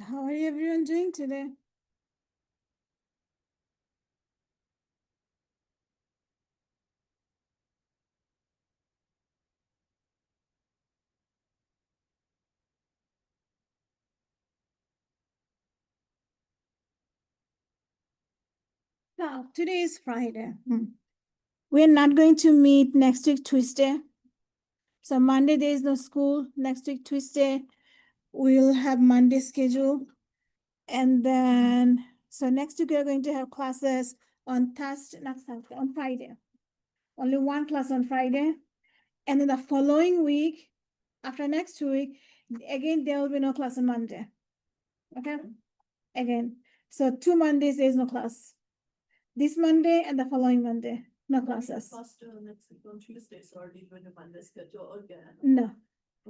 How are everyone doing today? Now, today is Friday. We're not going to meet next week, Tuesday. So Monday, there is no school. Next week, Tuesday, we'll have Monday schedule. And then, so next week, we're going to have classes on on Friday. Only one class on Friday. And then the following week, after next week, again, there will be no class on Monday. Okay? Again. So 2 Mondays, there is no class. This Monday and the following Monday, no classes. Next week on Tuesday, so are you going to Monday schedule again? No.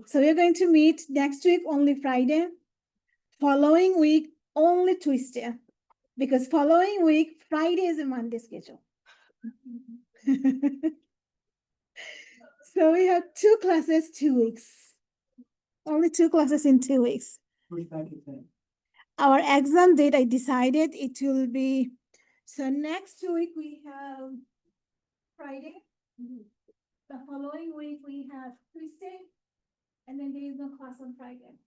So we're going to meet next week only Friday, following week only Tuesday, because following week Friday is a Monday schedule. So we have 2 classes, 2 weeks. Only 2 classes in 2 weeks. Our exam date, I decided it will be, so next week we have Friday. The following week we have Tuesday, and then there is no class on Friday.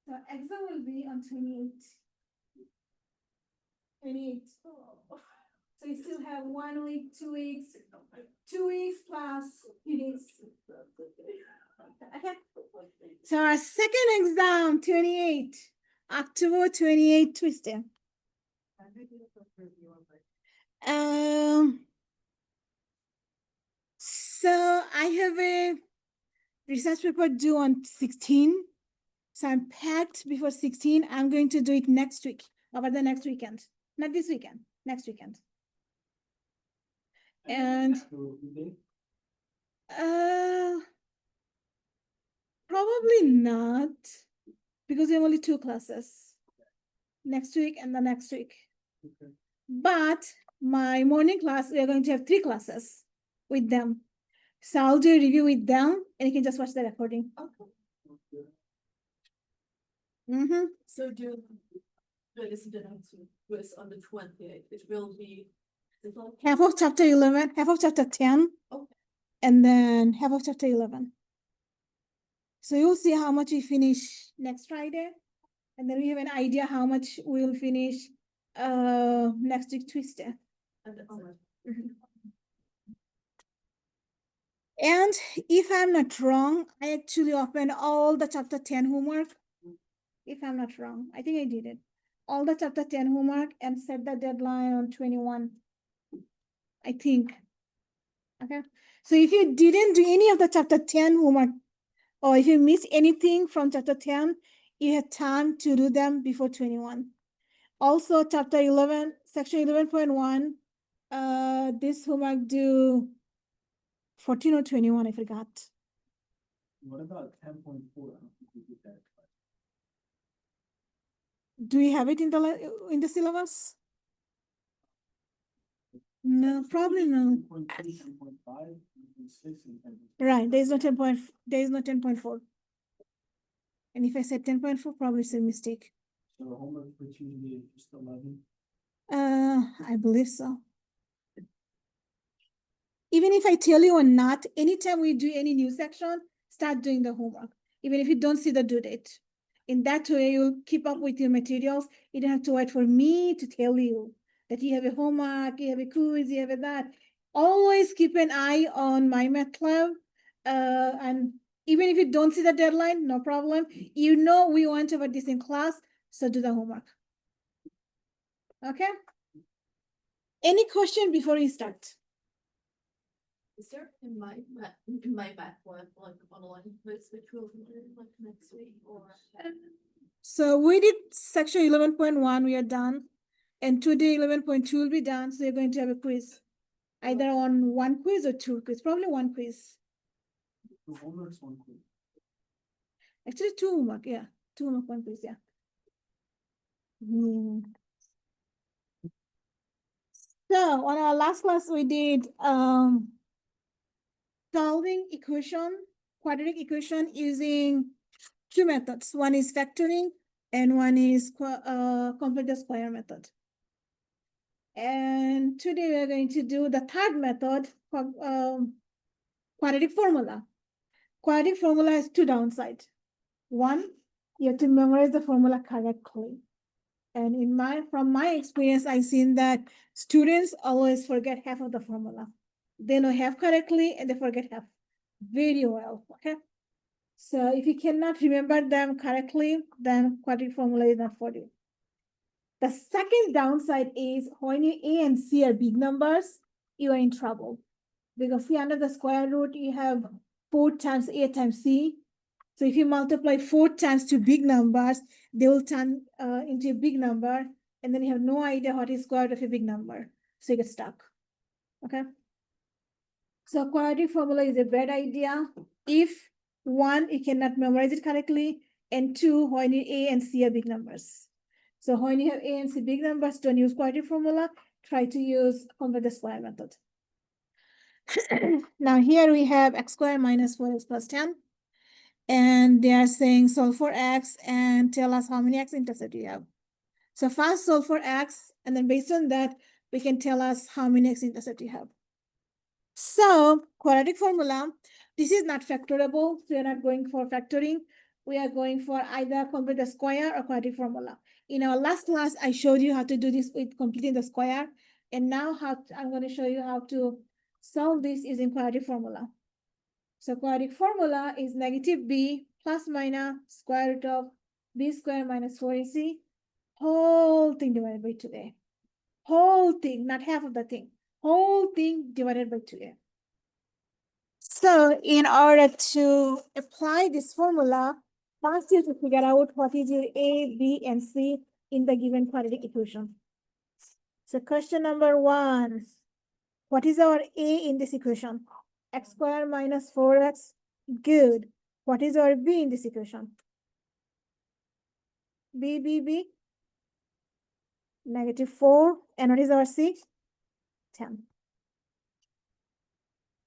So exam will be on 28. 28. So you still have 1 week, 2 weeks, 2 weeks plus 2 days. Okay. So our second exam, 28, October 28, Tuesday. So I have a research paper due on 16. So I'm packed before 16. I'm going to do it next week, over the next weekend. Not this weekend, next weekend. And probably not, because we have only 2 classes. Next week and the next week. Okay. But my morning class, we are going to have 3 classes with them. So I'll do a review with them and you can just watch the recording. Okay. So do listen to next week was on the 28th. It will be half of chapter 11, half of chapter 10, okay. And then half of chapter 11. So you'll see how much we finish next Friday. And then we have an idea how much we'll finish next week, Tuesday. And if I'm not wrong, I actually opened all the chapter 10 homework. If I'm not wrong, I think I did it. All the chapter 10 homework and set the deadline on 21. I think. Okay. So if you didn't do any of the chapter 10 homework, or if you miss anything from chapter 10, you have time to do them before 21. Also, chapter 11, section 11.1, this homework due 14 or 21, I forgot. What about 10.4? I don't think we did that. Do we have it in the syllabus? No, probably no. 10.2, 10.5, 10.6, and 10.4. Right, there is no 10.4. And if I said 10.4, probably it's a mistake. So the homework for Tuesday is just 11. I believe so. Even if I tell you or not, anytime we do any new section, start doing the homework, even if you don't see the due date. In that way, you'll keep up with your materials. You don't have to wait for me to tell you that you have a homework, you have a quiz, you have that. Always keep an eye on my math lab. And even if you don't see the deadline, no problem. You know we went over this in class, so do the homework. Okay? Any question before we start? Is there in my back one like online quiz which will be like next week or? So we did section 11.1, we are done. And today 11.2 will be done. So you're going to have a quiz. Either on 1 quiz or 2 quiz, probably 1 quiz. The homework's 1 quiz. Actually 2 homework, yeah. 2 homework, 1 quiz, yeah. So on our last class, we did solving quadratic equation using 2 methods. One is factoring, and one is complete the square method. And today we are going to do the third method, quadratic formula. Quadratic formula has two downsides. One, you have to memorize the formula correctly. And from my experience, I've seen that students always forget half of the formula. They know half correctly and they forget half very well, okay? So if you cannot remember them correctly, then quadratic formula is not for you. The second downside is when you A and C are big numbers, you are in trouble. Because see, under the square root, you have 4 times A times C. So if you multiply 4 times two big numbers, they will turn into a big number, and then you have no idea what is square root of a big number. So you get stuck, okay? So quadratic formula is a bad idea if one, you cannot memorize it correctly, and two, when you A and C are big numbers. So when you have A and C big numbers, don't use quadratic formula, try to use convert the square method. Now here we have x squared minus 4x plus 10. And they are saying solve for x and tell us how many x-intercept you have. So first solve for x, and then based on that, we can tell us how many x-intercept you have. So quadratic formula, this is not factorable. So we are not going for factoring. We are going for either complete the square or quadratic formula. In our last class, I showed you how to do this with completing the square. And now I'm going to show you how to solve this using quadratic formula. So quadratic formula is negative b plus minus square root of b squared minus 4ac, whole thing divided by 2a. Whole thing, not half of the thing. Whole thing divided by 2a. So in order to apply this formula, first you have to figure out what is your a, b, and c in the given quadratic equation. So question number 1, what is our a in this equation? X squared minus 4x, good. What is our b in this equation? B, negative 4. And what is our c? 10.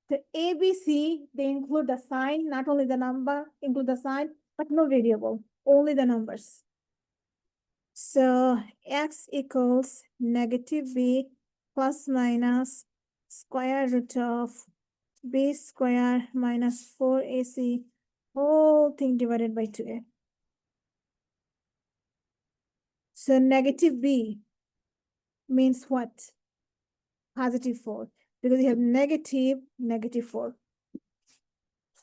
The A, B, C, they include the sign, not only the number, include the sign, but no variable, only the numbers. So x equals negative b plus minus square root of b squared minus 4ac, whole thing divided by 2a. So negative b means what? Positive 4, because you have negative 4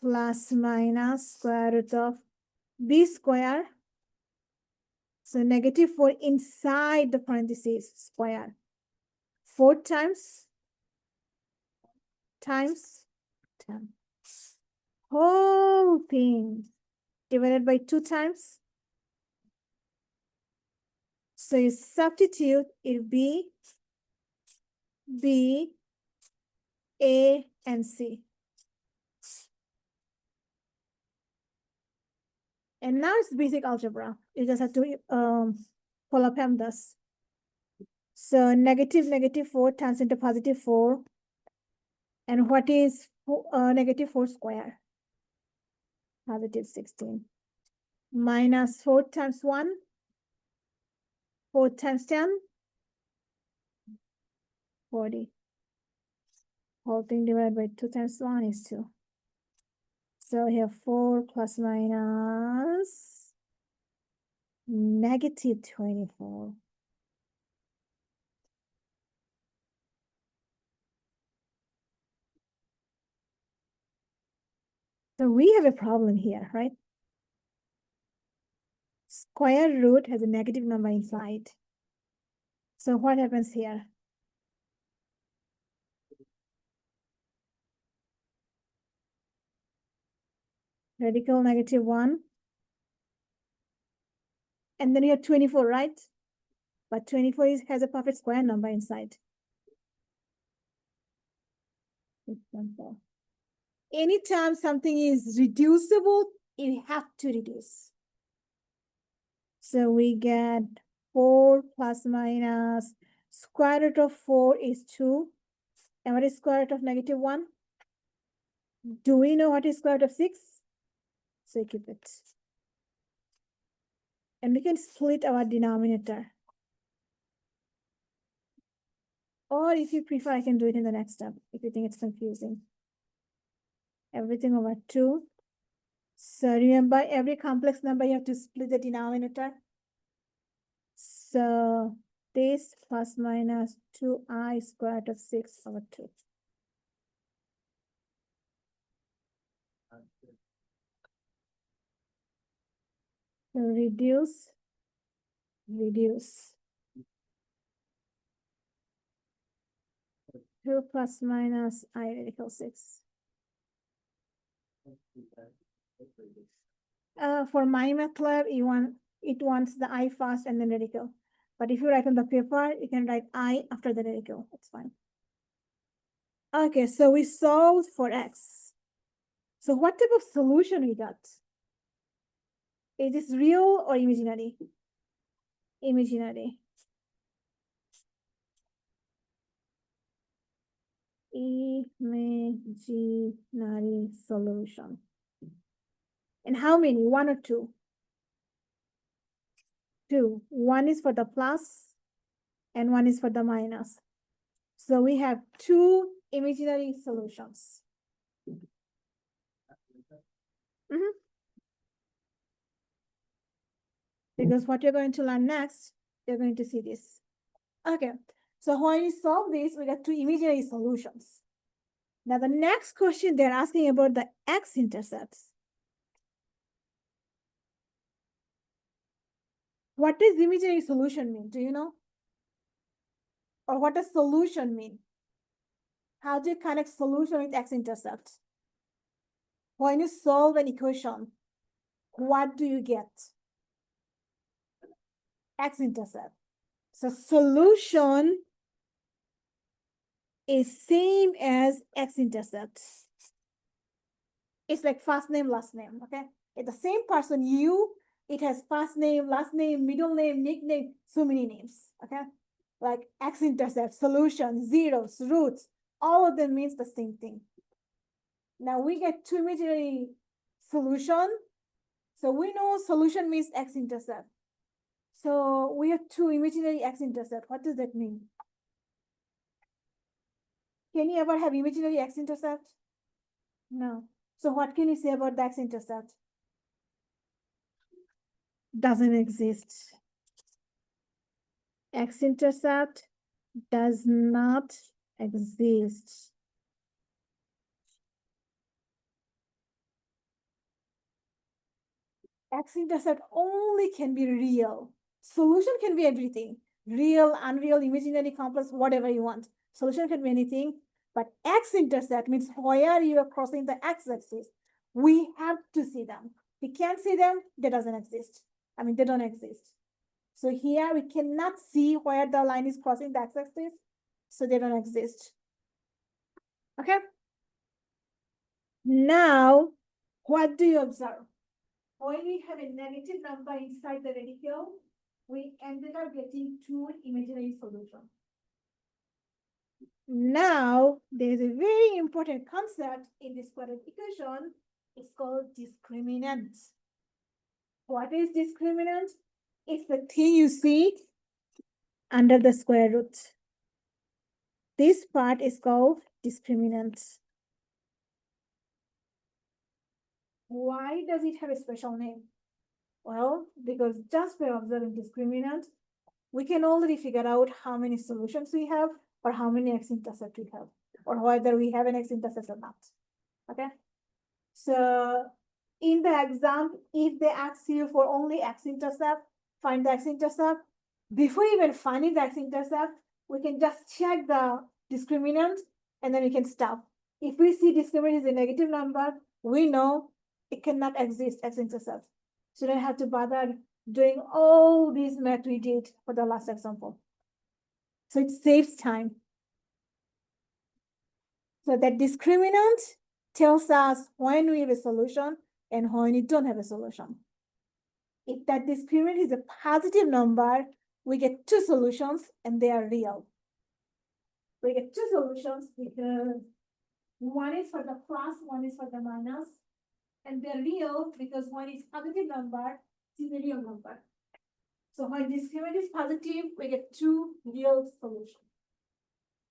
plus minus square root of b squared. So negative 4 inside the parentheses square. 4 times 10. Whole thing divided by 2 times. So you substitute it b, a, and c. And now it's basic algebra. You just have to follow PEMDAS. So negative 4 turns into positive 4. And what is negative 4 squared? Positive 16. Minus 4 times 1. 4 times 10. 40. Whole thing divided by 2 times 1 is 2. So here 4 plus minus negative 24. So we have a problem here, right? Square root has a negative number inside. So what happens here? Radical negative 1. And then you have 24, right? But 24 has a perfect square number inside. Anytime something is reducible, you have to reduce. So we get 4 plus minus square root of 4 is 2. And what is square root of negative 1? Do we know what is square root of 6? So keep it. And we can split our denominator. Or if you prefer, I can do it in the next step if you think it's confusing. Everything over 2. So remember, every complex number, you have to split the denominator. So this plus minus 2i squared of 6 over 2. So reduce. 2 plus minus I radical 6. For MyMathLab, it wants the I first and then radical. But if you write on the paper, you can write I after the radical. That's fine. Okay, so we solved for x. So what type of solution we got? Is this real or imaginary? Imaginary. Imaginary solution. And how many? 1 or 2? 2. 1 is for the plus and 1 is for the minus. So we have 2 imaginary solutions. Because what you're going to learn next, you're going to see this. Okay, so when we solve this, we got 2 imaginary solutions. Now the next question, they're asking about the x-intercepts. What does imaginary solution mean? Do you know? Or what does solution mean? How do you connect solution with x-intercept? When you solve an equation, what do you get? X-intercept. So solution is same as x-intercept. It's like first name, last name, okay? It's the same person, you, it has first name, last name, middle name, nickname, so many names, okay? Like x-intercept, solution, zeros, roots, all of them means the same thing. Now we get 2 imaginary solution. So we know solution means x-intercept. So we have 2 imaginary x-intercept. What does that mean? Can you ever have imaginary x-intercept? No. So what can you say about the x-intercept? Doesn't exist. X-intercept does not exist. X-intercept only can be real. Solution can be everything. Real, unreal, imaginary, complex, whatever you want. Solution can be anything, but x-intercept means where you are crossing the x-axis. We have to see them. We can't see them, they doesn't exist. I mean, they don't exist. So here we cannot see where the line is crossing the x-axis, so they don't exist. Okay? Now, what do you observe? When we have a negative number inside the radical, we ended up getting 2 imaginary solutions. Now, there's a very important concept in this quadratic equation. It's called discriminant. What is discriminant? It's the thing you see under the square root. This part is called discriminant. Why does it have a special name? Well, because just by observing discriminant, we can already figure out how many solutions we have or how many x-intercept we have, or whether we have an x-intercept or not. Okay? So in the exam, if they ask you for only x-intercept, find the x-intercept. Before even finding the x-intercept, we can just check the discriminant and then we can stop. If we see discriminant is a negative number, we know it cannot exist x-intercept. So you don't have to bother doing all these math we did for the last example. So it saves time. So that discriminant tells us when we have a solution and when we don't have a solution. If that discriminant is a positive number, we get 2 solutions and they are real. We get 2 solutions because one is for the plus, one is for the minus, and they're real because one is positive number, it's a real number. So when discriminant is positive, we get two real solutions.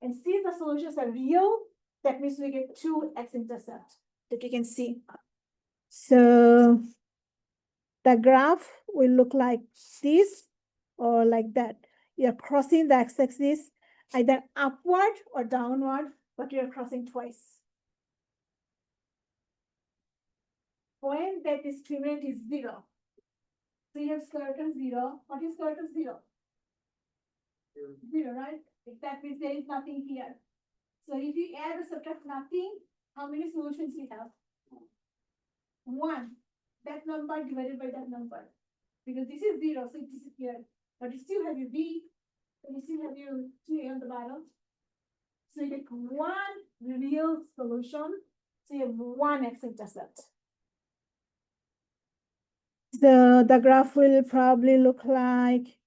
And since the solutions are real, that means we get two x-intercept that you can see. So the graph will look like this or like that. You're crossing the x-axis either upward or downward, but you're crossing twice. When that discriminant is 0, so you have square root of 0. What is square root of 0? 0, right? That means there is nothing here. So if you add or subtract nothing, how many solutions you have? 1. That number divided by that number. Because this is 0, so it disappeared. But you still have your b, and you still have your 2a on the bottom. So you get one real solution. So you have one x-intercept. So the graph will probably look like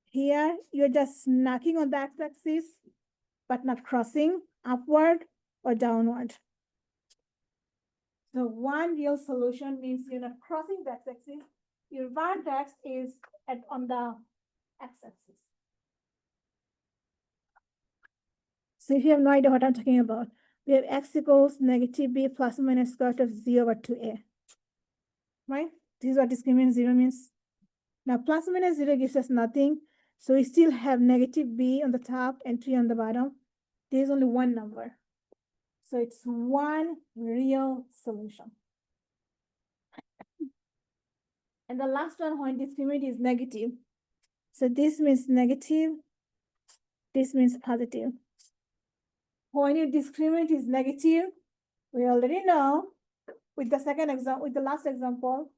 here. You're just knocking on the x-axis, but not crossing upward or downward. So one real solution means you're not crossing the x-axis. Your vertex is on the x-axis. So if you have no idea what I'm talking about, we have x equals negative b plus or minus square root of 0 over 2a. Right? This is what discriminant 0 means. Now plus or minus 0 gives us nothing. So we still have negative b on the top and 3 on the bottom. There's only one number. So it's one real solution. And the last one, when discriminant is negative. So this means negative. This means positive. When your discriminant is negative, we already know with the second example, with the last example,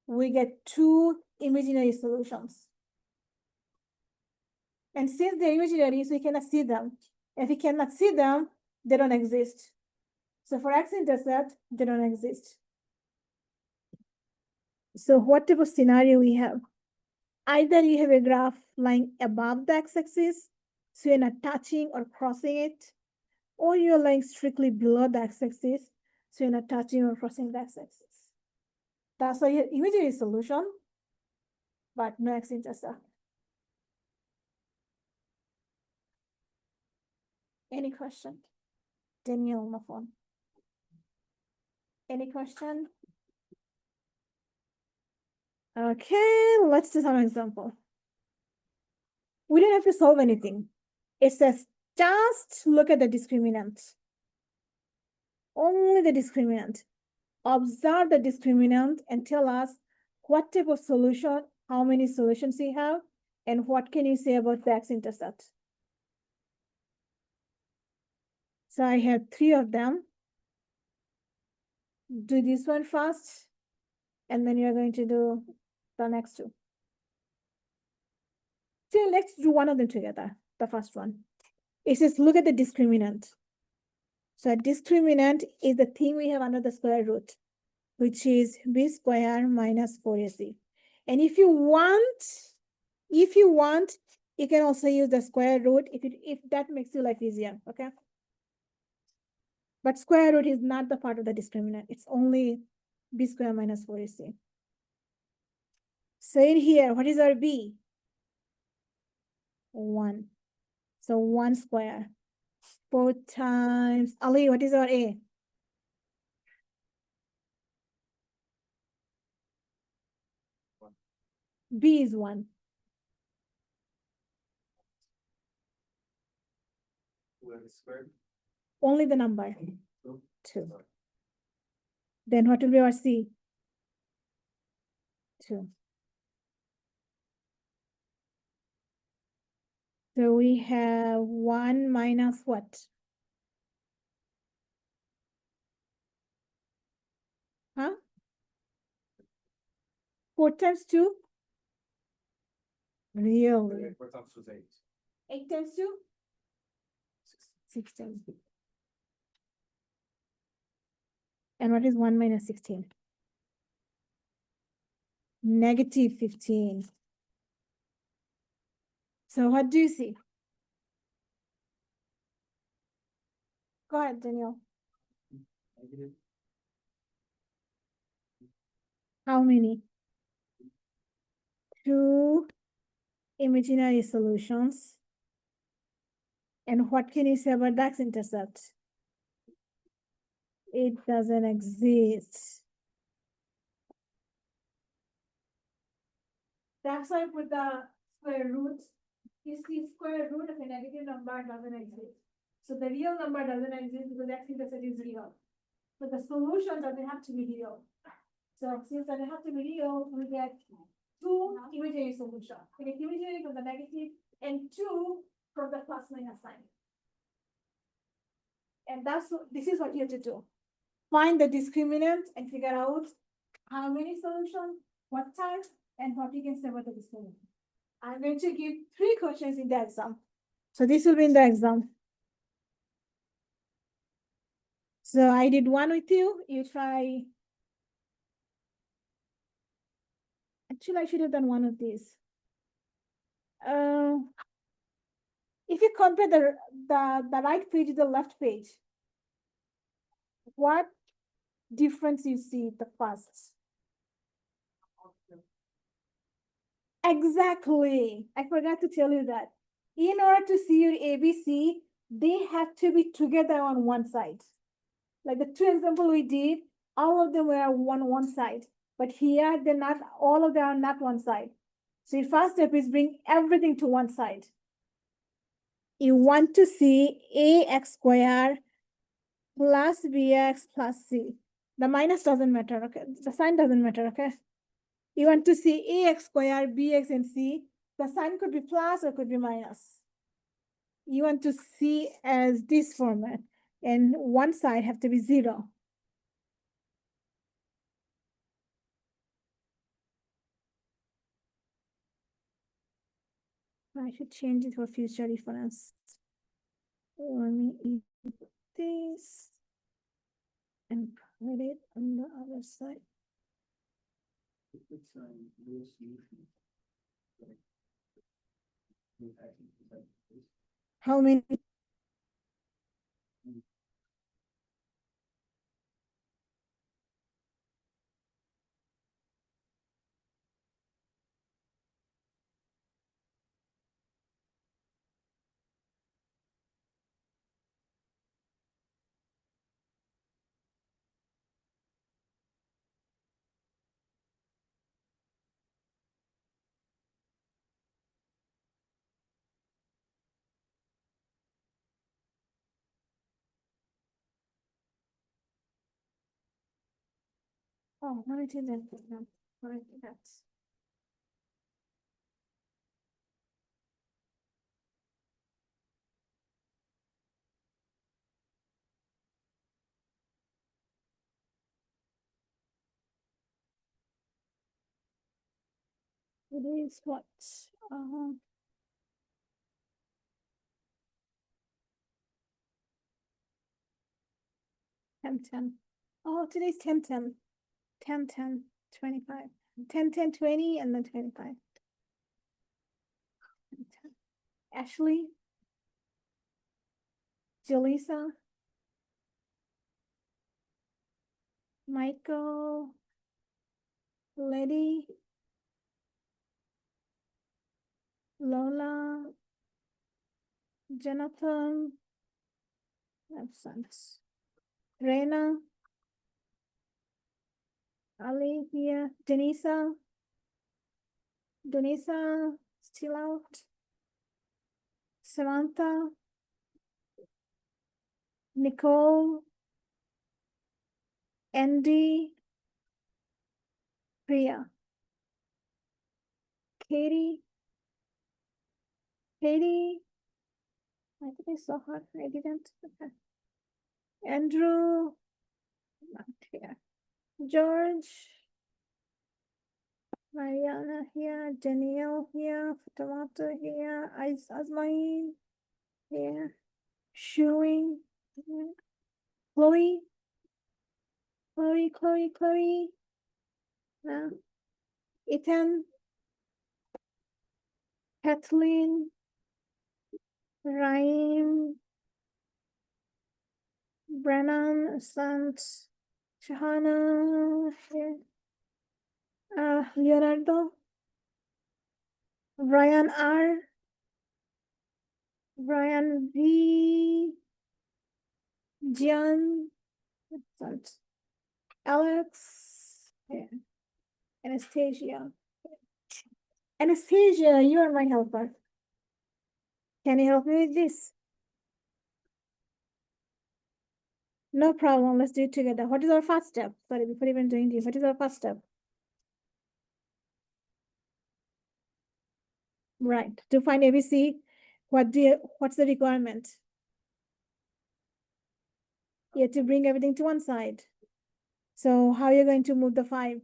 we get two imaginary solutions. And since they're imaginary, so we cannot see them. If we cannot see them, they don't exist. So for x-intercept, they don't exist. So what type of scenario we have? Either you have a graph lying above the x-axis, so you're not touching or crossing it, or you're lying strictly below the x-axis, so you're not touching or crossing the x-axis. That's why your imaginary solution, but no x-intercept. Any question? Daniel on the phone. Any question? Okay, let's do some example. We don't have to solve anything. It says just look at the discriminant. Only the discriminant. Observe the discriminant and tell us what type of solution, how many solutions you have, and what can you say about the x-intercept. So I have 3 of them. Do this one first, and then you're going to do the next 2. So let's do one of them together, the first one. It says, look at the discriminant. So a discriminant is the thing we have under the square root, which is b squared minus 4ac. And if you want, you can also use the square root if that makes your life easier, okay? But square root is not the part of the discriminant. It's only b squared minus 4ac. So in here, what is our b? 1. So 1 square. 4 times, Ali, what is our a? B is 1. Squared. Only the number. 2. Then what will be our C? 2. So we have 1 minus what? Huh? 4 times 2? Really? 4 times was 8. 8 times 2? 16. And what is 1 minus 16? Negative 15. So what do you see? Go ahead, Daniel. Negative. How many? two imaginary solutions. And what can you say about the x-intercept? It doesn't exist. That's why with the square root, you see square root of a negative number doesn't exist. So the real number doesn't exist because x-intercept is real. But the solution doesn't have to be real. So since it doesn't have to be real, we get two imaginary solutions. We get imaginary from the negative and two from the plus minus sign. And this is what you have to do. Find the discriminant and figure out how many solutions, what types, and what you can say about the discriminant. I'm going to give 3 questions in the exam. So this will be in the exam. So I did one with you. You try. Actually, I should have done one of these. If you compare the right page to the left page, what difference you see the first? Exactly. I forgot to tell you that. In order to see your ABC, they have to be together on one side. Like the 2 examples we did, all of them were on one side. But here, they're not, all of them are not one side. So your first step is bring everything to one side. You want to see ax squared plus bx plus c. The minus doesn't matter, okay? The sign doesn't matter, okay? You want to see ax squared, bx, and c. The sign could be plus or could be minus. You want to see as this format, and one side have to be 0. I should change it for future reference. Let me eat this and put it on the other side. It's real solution. How many? Oh, let me do that. Let me do that. It is what? Um, ten. Oh, today's 10-10. 10-10, 25. 10-10, 20, and then 25. 10. Ashley, Jaleesa, Michael, Letty, Lola, Jonathan, absent. Rena, Ali here, Denisa, still out. Samantha, Nicole, Andy, Priya, Katie, I think I saw her, I didn't. Okay. Andrew, not here. George, Mariana here, Danielle here, Fatimata here, Asmain here, Shuing here, Chloe, no. Ethan, Kathleen, Ryan, Brennan, Sant, Shahana here, Leonardo, Brian R. Brian V. John. Alex. Yeah. Anastasia. Anastasia, you are my helper. Can you help me with this? No problem. Let's do it together. What is our first step? Sorry, before even doing this, what is our first step? Right. To find ABC, what's the requirement? You have to bring everything to one side. So how are you going to move the 5?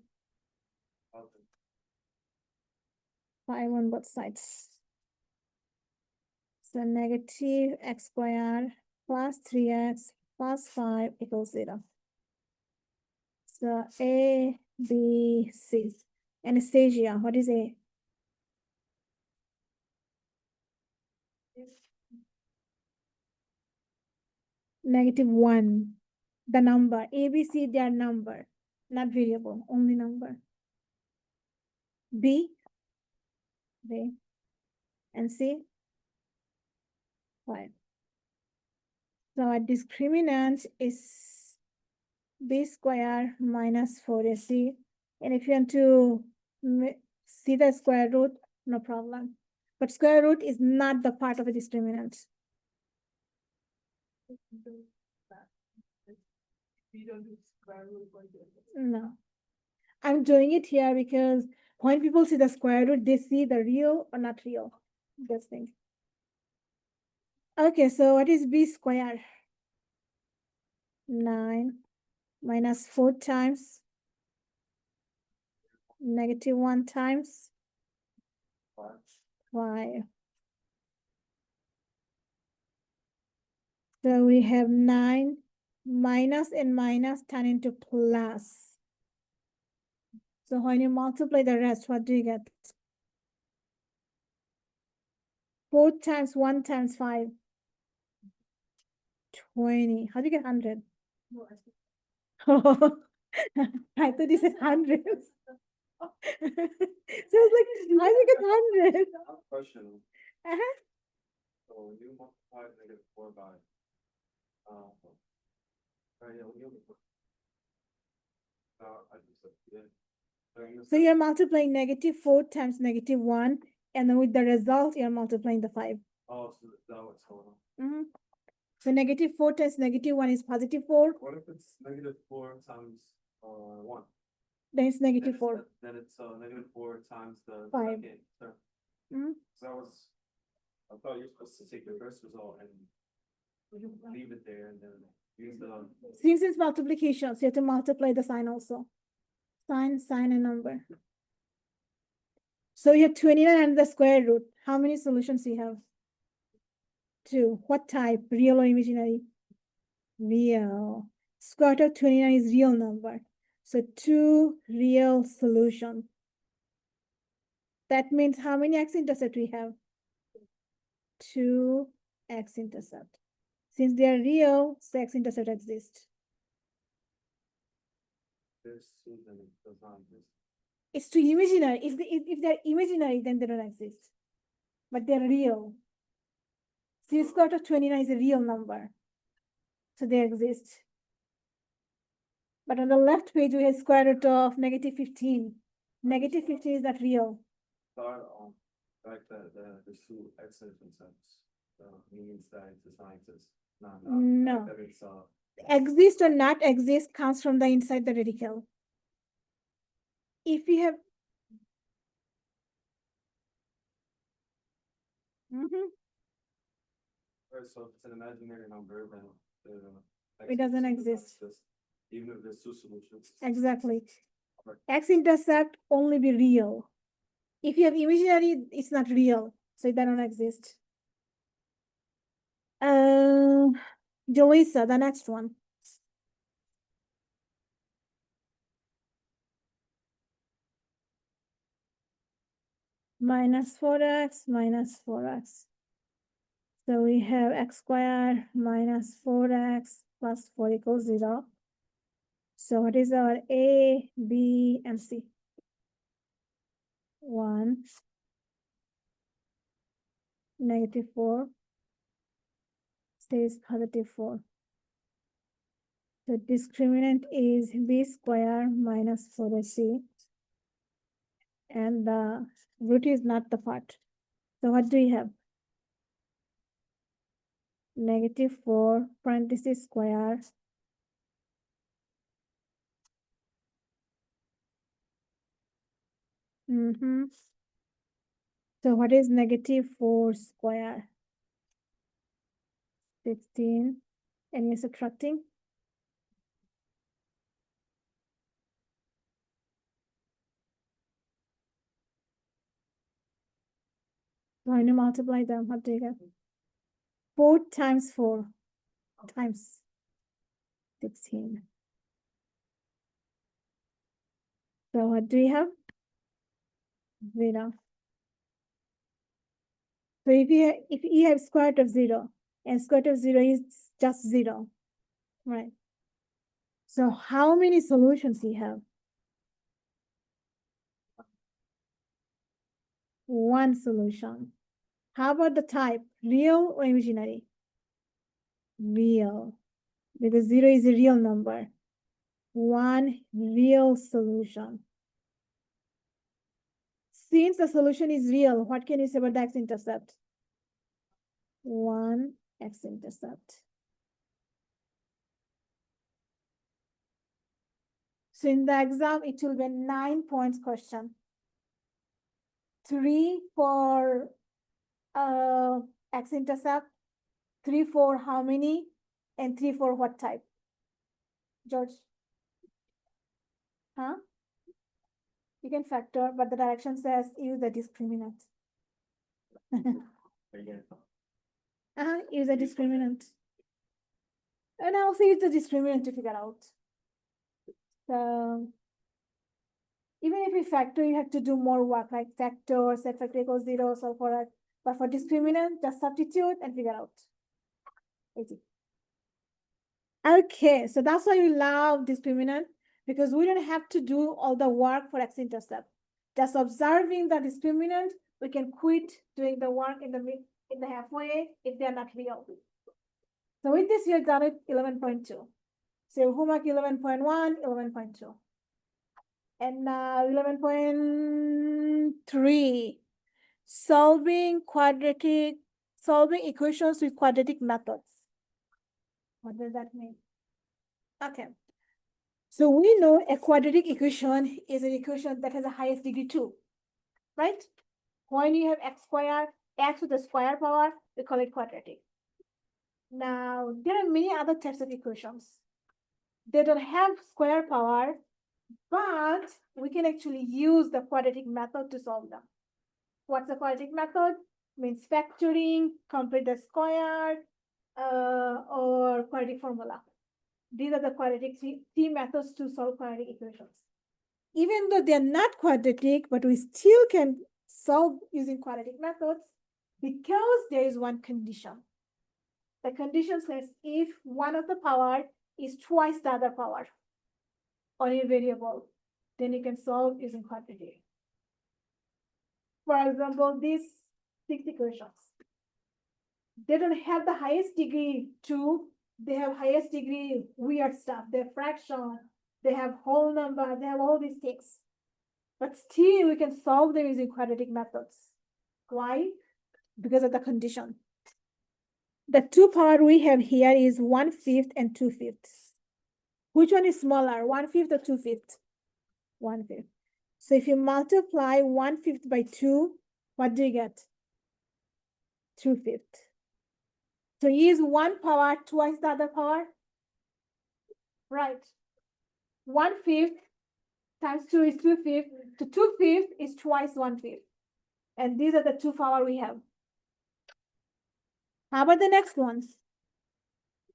5 on both sides. So negative x squared plus 3x plus 5 equals 0. So A, B, C. Anastasia, what is A? -1. The number. A, B, C, they are number, not variable, only number. B, B, and C, 5. So our discriminant is B square minus 4AC. And if you want to see the square root, no problem. But square root is not the part of the discriminant. You don't do square root like this. No. I'm doing it here because when people see the square root, they see the real or not real. This thing. Okay, so what is B square? 9 minus 4 times -1 times 5. So we have 9 minus and minus turn into plus. So when you multiply the rest, what do you get? 4 times 1 times 5. 20. How do you get 100? No, I think- I thought you said 100. So it's like, how do you get 100? Question. Uh-huh. So when you multiply -4 by, yeah, when you, I just said, yeah. So you're multiplying -4 times -1, and then with the result, you're multiplying the 5. Oh, so that was going on. Mhm. So -4 times -1 is +4. What if it's -4 times, 1? Then it's -4. Then it's, -4 times the 5. second term. Mhm. So I thought you were supposed to take the first result and leave it there and then use the. Since it's multiplication, so you have to multiply the sign also. Sign, and number. So you have 29 and the square root. How many solutions you have? 2. What type? Real or imaginary? Real. Square root of 29 is real number. So 2 real solution. That means how many x-intercept we have? 2 x-intercept. Since they are real, so x-intercept exists. There's two, then it does not exist. It's too imaginary. If they're imaginary, then they don't exist. But they're real. C square root of 29 is a real number. So they exist. But on the left page, we have square root of -15. -15 is not real. Thought, like the two x-intercepts, means that it's a scientist. No. That it's, Exist or not exist comes from the inside the radical. If you have so if it's an imaginary number, then It doesn't exist. Even if there's two solutions. Exactly. Right. X-intercept only be real. If you have imaginary, it's not real, so it doesn't exist. Delisa, the next one. -4x minus 4x. So we have x squared minus 4x plus 4 equals 0. So what is our A, B, and C? 1, -4 stays +4. The discriminant is b square minus 4ac, and the root is not the part. So what do you have? -4 parenthesis square So what is -4 square? 16. And you're subtracting? When you multiply them, what do you get? 4 times 4 times 16. So what do you have? 0. So if you have square root of 0, and square root of 0 is just 0, right? So how many solutions you have? 1 solution. How about the type? Real or imaginary? Real. Because 0 is a real number. 1 real solution. Since the solution is real, what can you say about the x-intercept? 1 x-intercept. So in the exam, it will be a 9 points question. 3 for x-intercept, 3 for how many, and 3 for what type? George? Huh? You can factor, but the direction says use the discriminant. Use a discriminant. And also use the discriminant to figure out. So even if we factor, you have to do more work, like factor, set factor equals 0, so for it. But for discriminant, just substitute and figure out. Easy. Okay, so that's why we love discriminant, because we don't have to do all the work for x-intercept. Just observing the discriminant, we can quit doing the work in the halfway if they're not real. So with this, you're done with 11.2. So homework 11.1, 11.2. And now 11.3, solving equations with quadratic methods. What does that mean? Okay. So we know a quadratic equation is an equation that has a highest degree 2, right? When you have x squared, x with the square power, we call it quadratic. Now, there are many other types of equations. They don't have square power, but we can actually use the quadratic method to solve them. What's the quadratic method? Means factoring, complete the square, or quadratic formula. These are the quadratic three methods to solve quadratic equations. Even though they're not quadratic, but we still can solve using quadratic methods because there is one condition. The condition says if one of the power is twice the other power on a variable, then you can solve using quadratic. For example, these 6 equations. They don't have the highest degree 2, they have highest degree weird stuff. They have fraction, they have whole number, they have all these things. But still, we can solve them using quadratic methods. Why? Because of the condition. The 2 power we have here is 1/5 and 2/5. Which one is smaller, 1/5 or 2/5? 1/5. So if you multiply 1/5 by 2, what do you get? 2/5. So is 1 power twice the other power? Right. 1/5 times 2 is 2/5. So 2/5 is twice 1/5. And these are the 2 power we have. How about the next ones?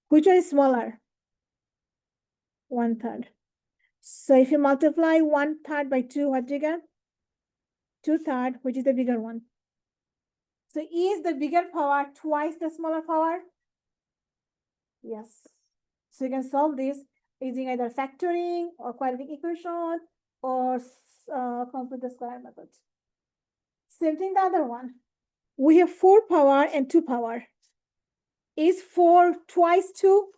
Which one is smaller? 1/3. So if you multiply 1/3 by 2, what do you get? 2/3, which is the bigger one. So is the bigger power twice the smaller power? Yes. So you can solve this using either factoring or quadratic equation or complete the square method. Same thing the other one. We have 4 power and 2 power. Is 4 twice 2?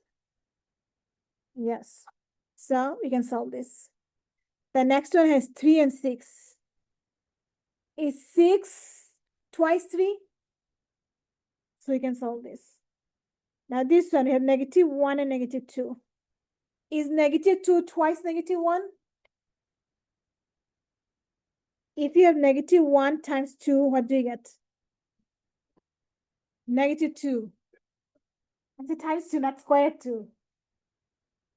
Yes. So we can solve this. The next one has 3 and 6. Is 6 twice 3? So we can solve this. Now this one, we have -1 and -2. Is -2 twice -1? If you have -1 times 2, what do you get? -2. It's a times 2, not square 2.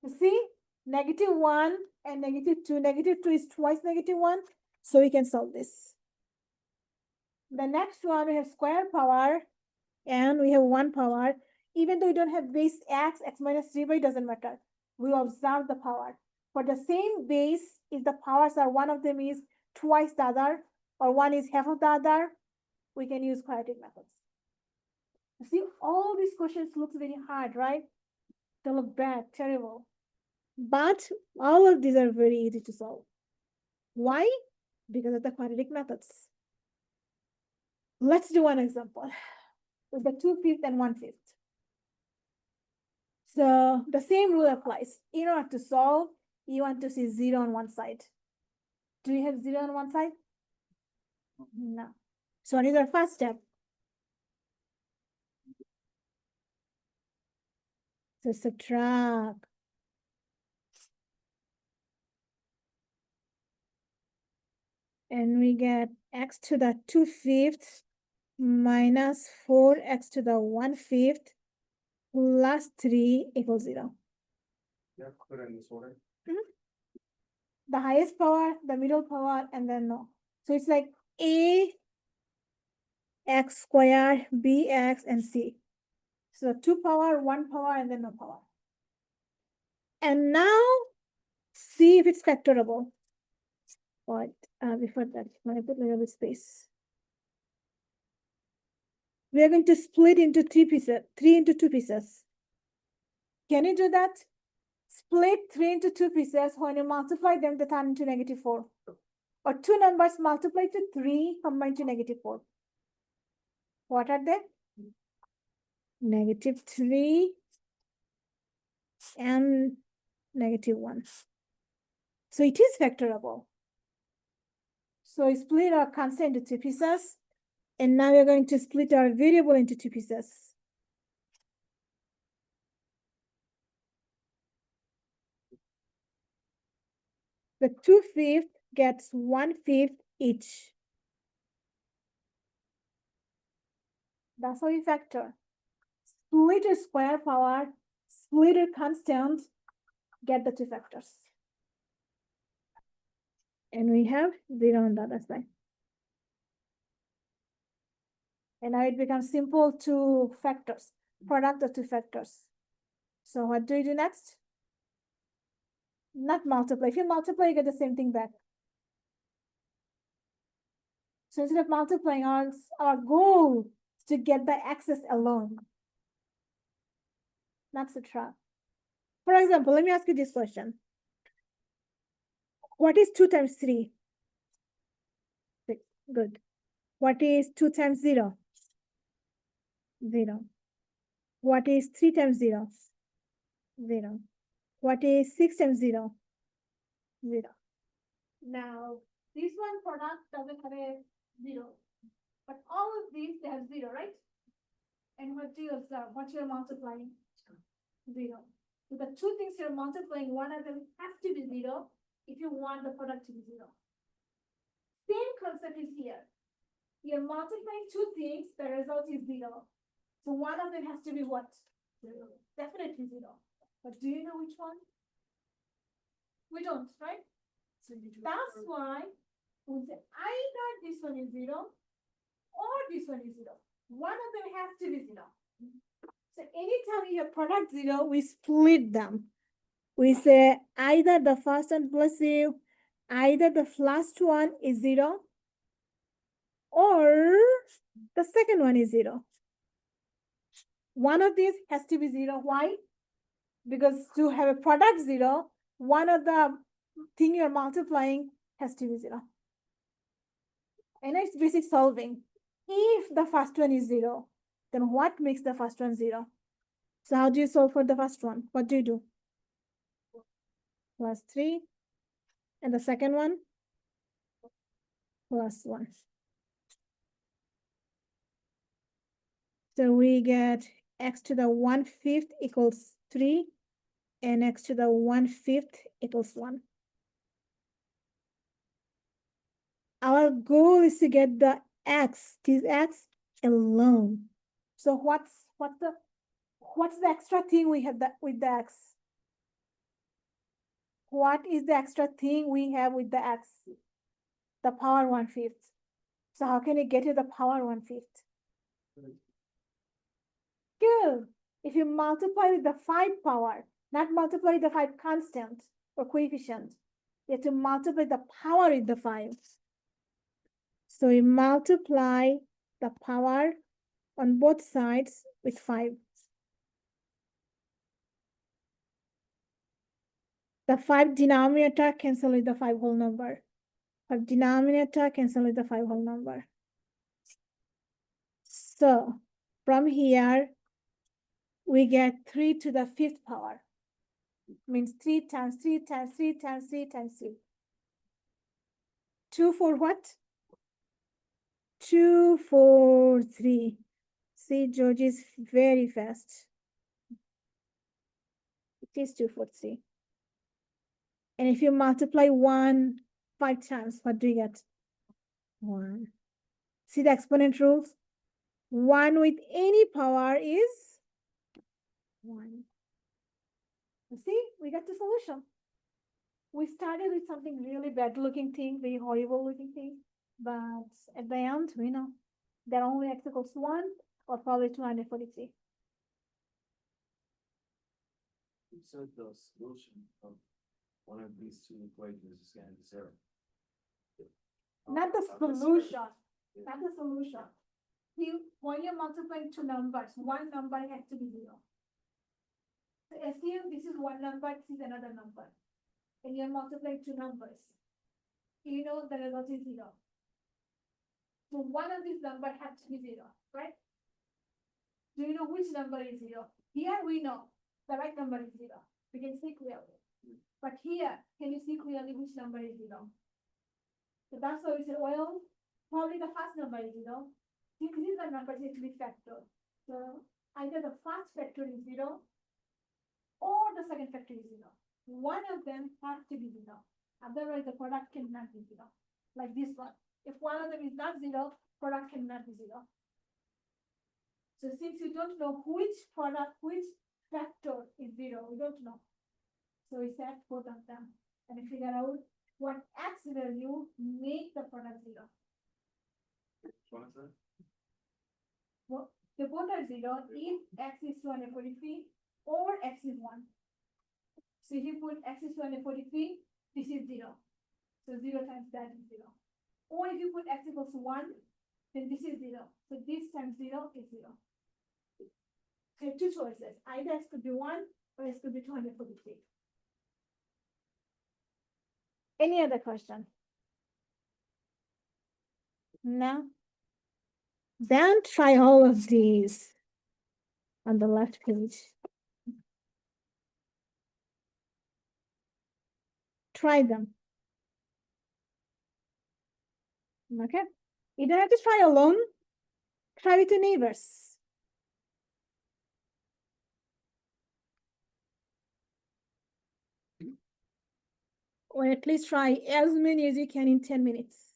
You see? -1 and -2. -2 is twice -1. So we can solve this. The next one, we have square power. And we have 1 power. Even though we don't have base x minus 3, but it doesn't matter. We observe the power. For the same base, if the powers are one of them is twice the other, or one is half of the other, we can use quadratic methods. You see, all these questions look very hard, right? They look bad, terrible. But all of these are very easy to solve. Why? Because of the quadratic methods. Let's do one example with the 2/5 and 1/5. So the same rule applies. In order to solve, you want to see 0 on one side. Do you have 0 on one side? No. So what is our first step? So subtract. And we get x to the 2/5 minus 4x to the 1/5 plus 3 equals 0. Yeah, put it in this order. The highest power, the middle power, and then no. So it's like a x squared, bx, and c. So 2 power, 1 power, and then no power. And now see if it's factorable. But before that, let me put a little bit space. We are going to split into 3 pieces, 3 into 2 pieces. Can you do that? Split 3 into 2 pieces. When you multiply them, they turn into -4. Or 2 numbers multiplied to 3 combined to -4. What are they? -3 and -1. So it is factorable. So we split our constant into 2 pieces. And now we're going to split our variable into 2 pieces. The 2/5 gets 1/5 each. That's how you factor. Split a square power, split a constant, get the 2 factors. And we have 0 on the other side. And now it becomes simple 2 factors, product of 2 factors. So what do you do next? Not multiply. If you multiply, you get the same thing back. So instead of multiplying, our goal is to get the x's alone. Not subtract. For example, let me ask you this question. What is 2 times 3? 6. Good. What is 2 times 0? 0. What is 3 times 0? 0. What is 6 times 0? 0. Now, this one product doesn't have a 0. But all of these, they have 0, right? And what do you observe? What you're multiplying? 0. So the 2 things you're multiplying, one of them has to be 0 if you want the product to be 0. Same concept is here. You're multiplying 2 things, the result is 0. So one of them has to be what? 0. Definitely 0. But do you know which one? We don't, right? So that's why we say either this one is 0 or this one is 0. One of them has to be 0. So anytime you have product 0, we split them. We say either the first one plus 0, either the last one is 0, or the second one is 0. One of these has to be 0. Why? Because to have a product 0, one of the thing you're multiplying has to be 0. And it's basic solving. if the first one is 0, then what makes the first one 0? So how do you solve for the first one? What do you do? Plus 3. And the second one? Plus 1. So we get x to the 1/5 equals 3, and x to the 1/5 equals 1. Our goal is to get the x, this x alone. So what's the extra thing we have with the x? What is the extra thing we have with the x? The power 1/5. So how can you get to the power 1/5? Good. If you multiply with the 5 power, not multiply with the 5 constant or coefficient, you have to multiply the power with the 5. So we multiply the power on both sides with 5. The 5 denominator cancel with the 5 whole number. 5 denominator cancel with the 5 whole number. So from here, we get 3 to the 5th power. Means 3 times 3 times 3 times 3 times 3. 2 for what? 2 for 3. See, George is very fast. It is 2 for 3. And if you multiply 1 5 times, what do you get? 1. See the exponent rules? 1 with any power is 1. See, we got the solution. We started with something really bad looking thing, very horrible looking thing. But at the end, we know that only x equals 1 or probably 243. You said the solution of one of these two equations is going to be 0. Not the Of this solution. Yeah. Not the solution. When you're multiplying two numbers, one number has to be 0. So assume this is one number, this is another number. And you're multiplying two numbers. You know the result is 0. So one of these numbers has to be 0, right? Do you know which number is 0? Here we know the right number is 0. We can see clearly. But here, can you see clearly which number is 0? So that's why we say, well, probably the first number is 0. Since these are numbers need to be factored. So either the first factor is 0 or the second factor is 0. One of them has to be 0. Otherwise, the product cannot be 0. Like this one. If one of them is not 0, product cannot be 0. So since you don't know which factor is 0, we don't know. So we set both of them and we figure out what x value make the product 0. What is that? Well, the both are 0 if x is 243 or x is 1. So if you put x is 243, this is 0. So 0 times that is 0. Or if you put x equals 1, then this is 0. So this times 0 is 0. So you have two choices. Either x could be 1 or x could be 243. Any other question? No? Then try all of these on the left page. Try them. Okay? You don't have to try alone. Try with your neighbors. Or at least try as many as you can in 10 minutes.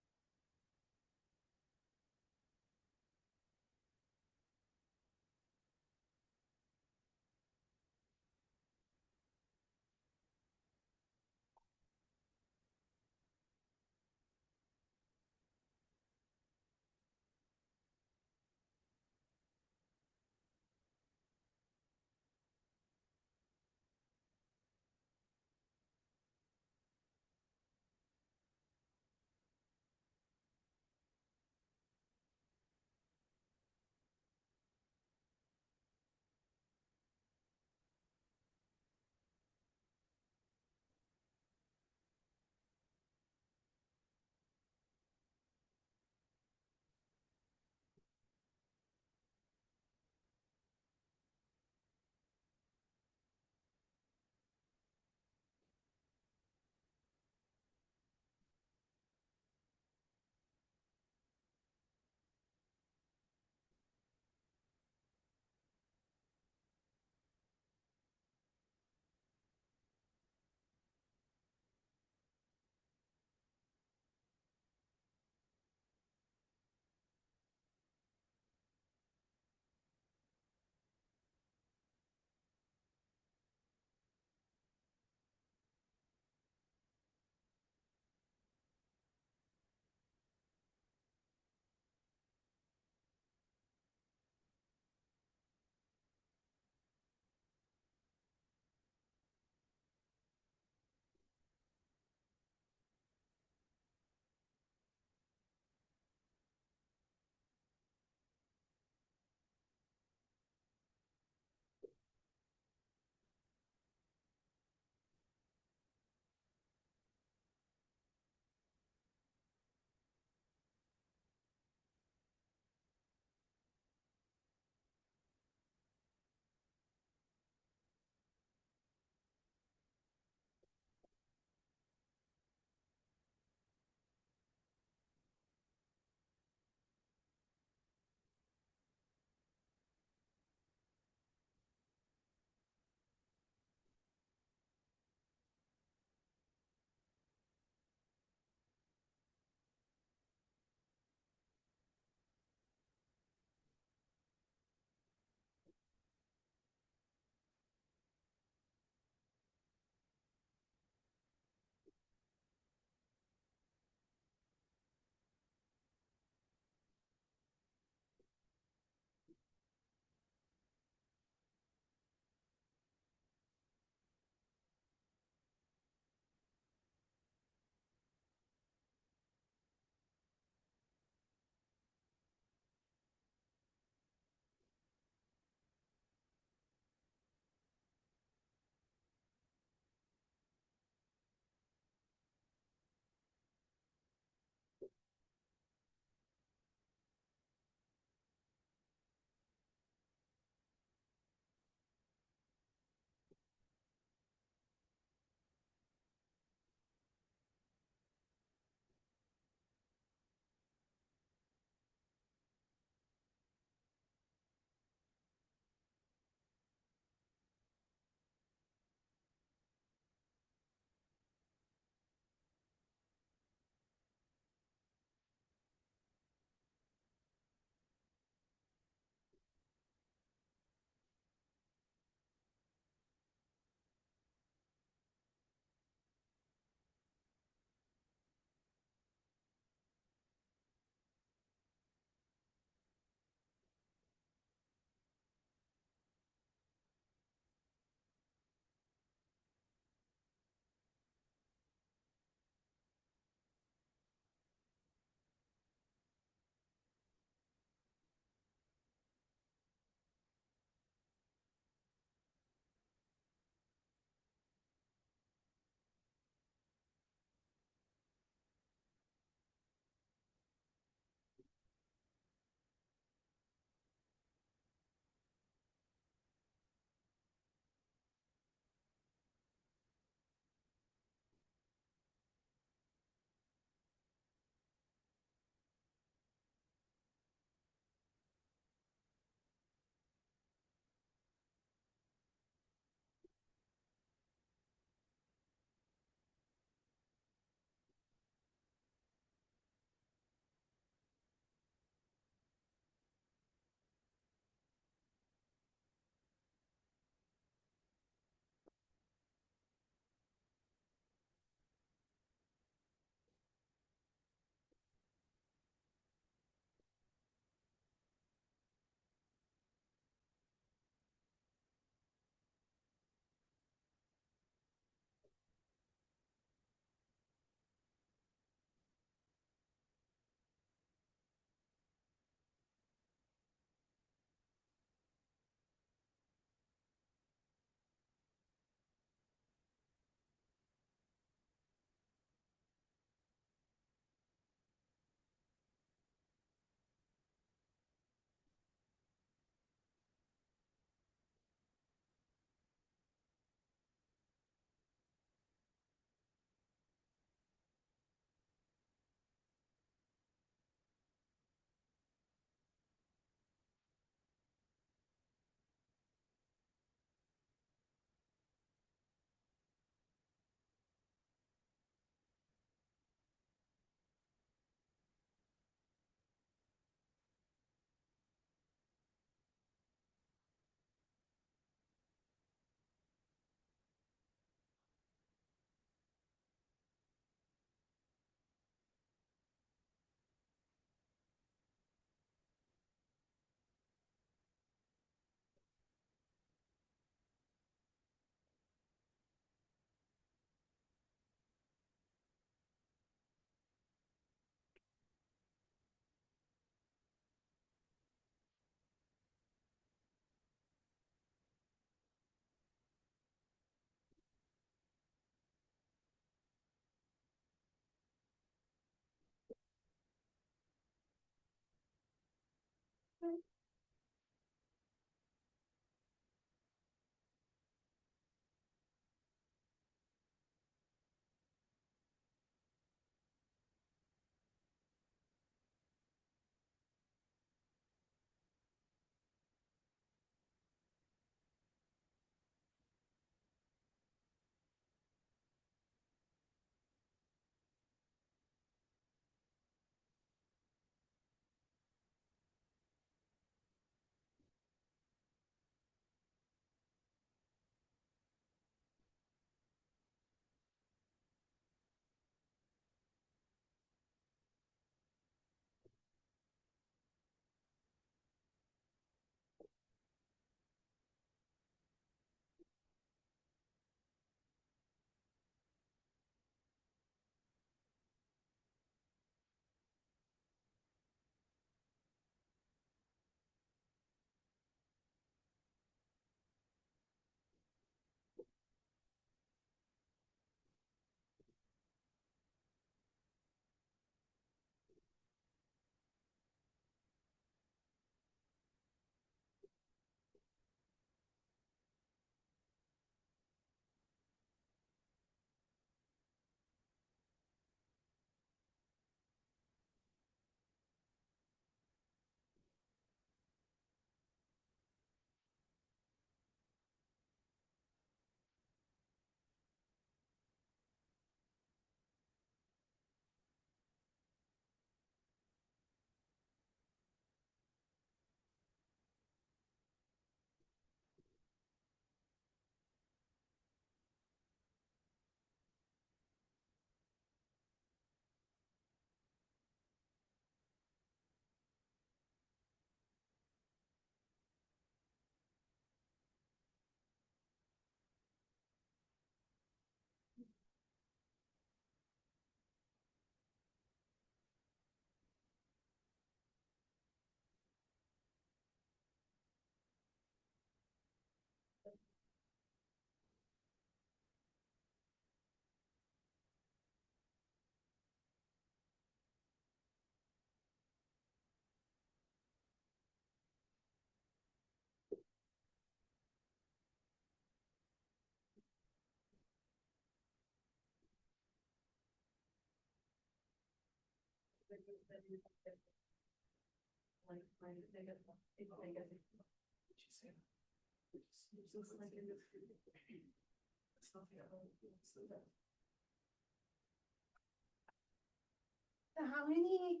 How many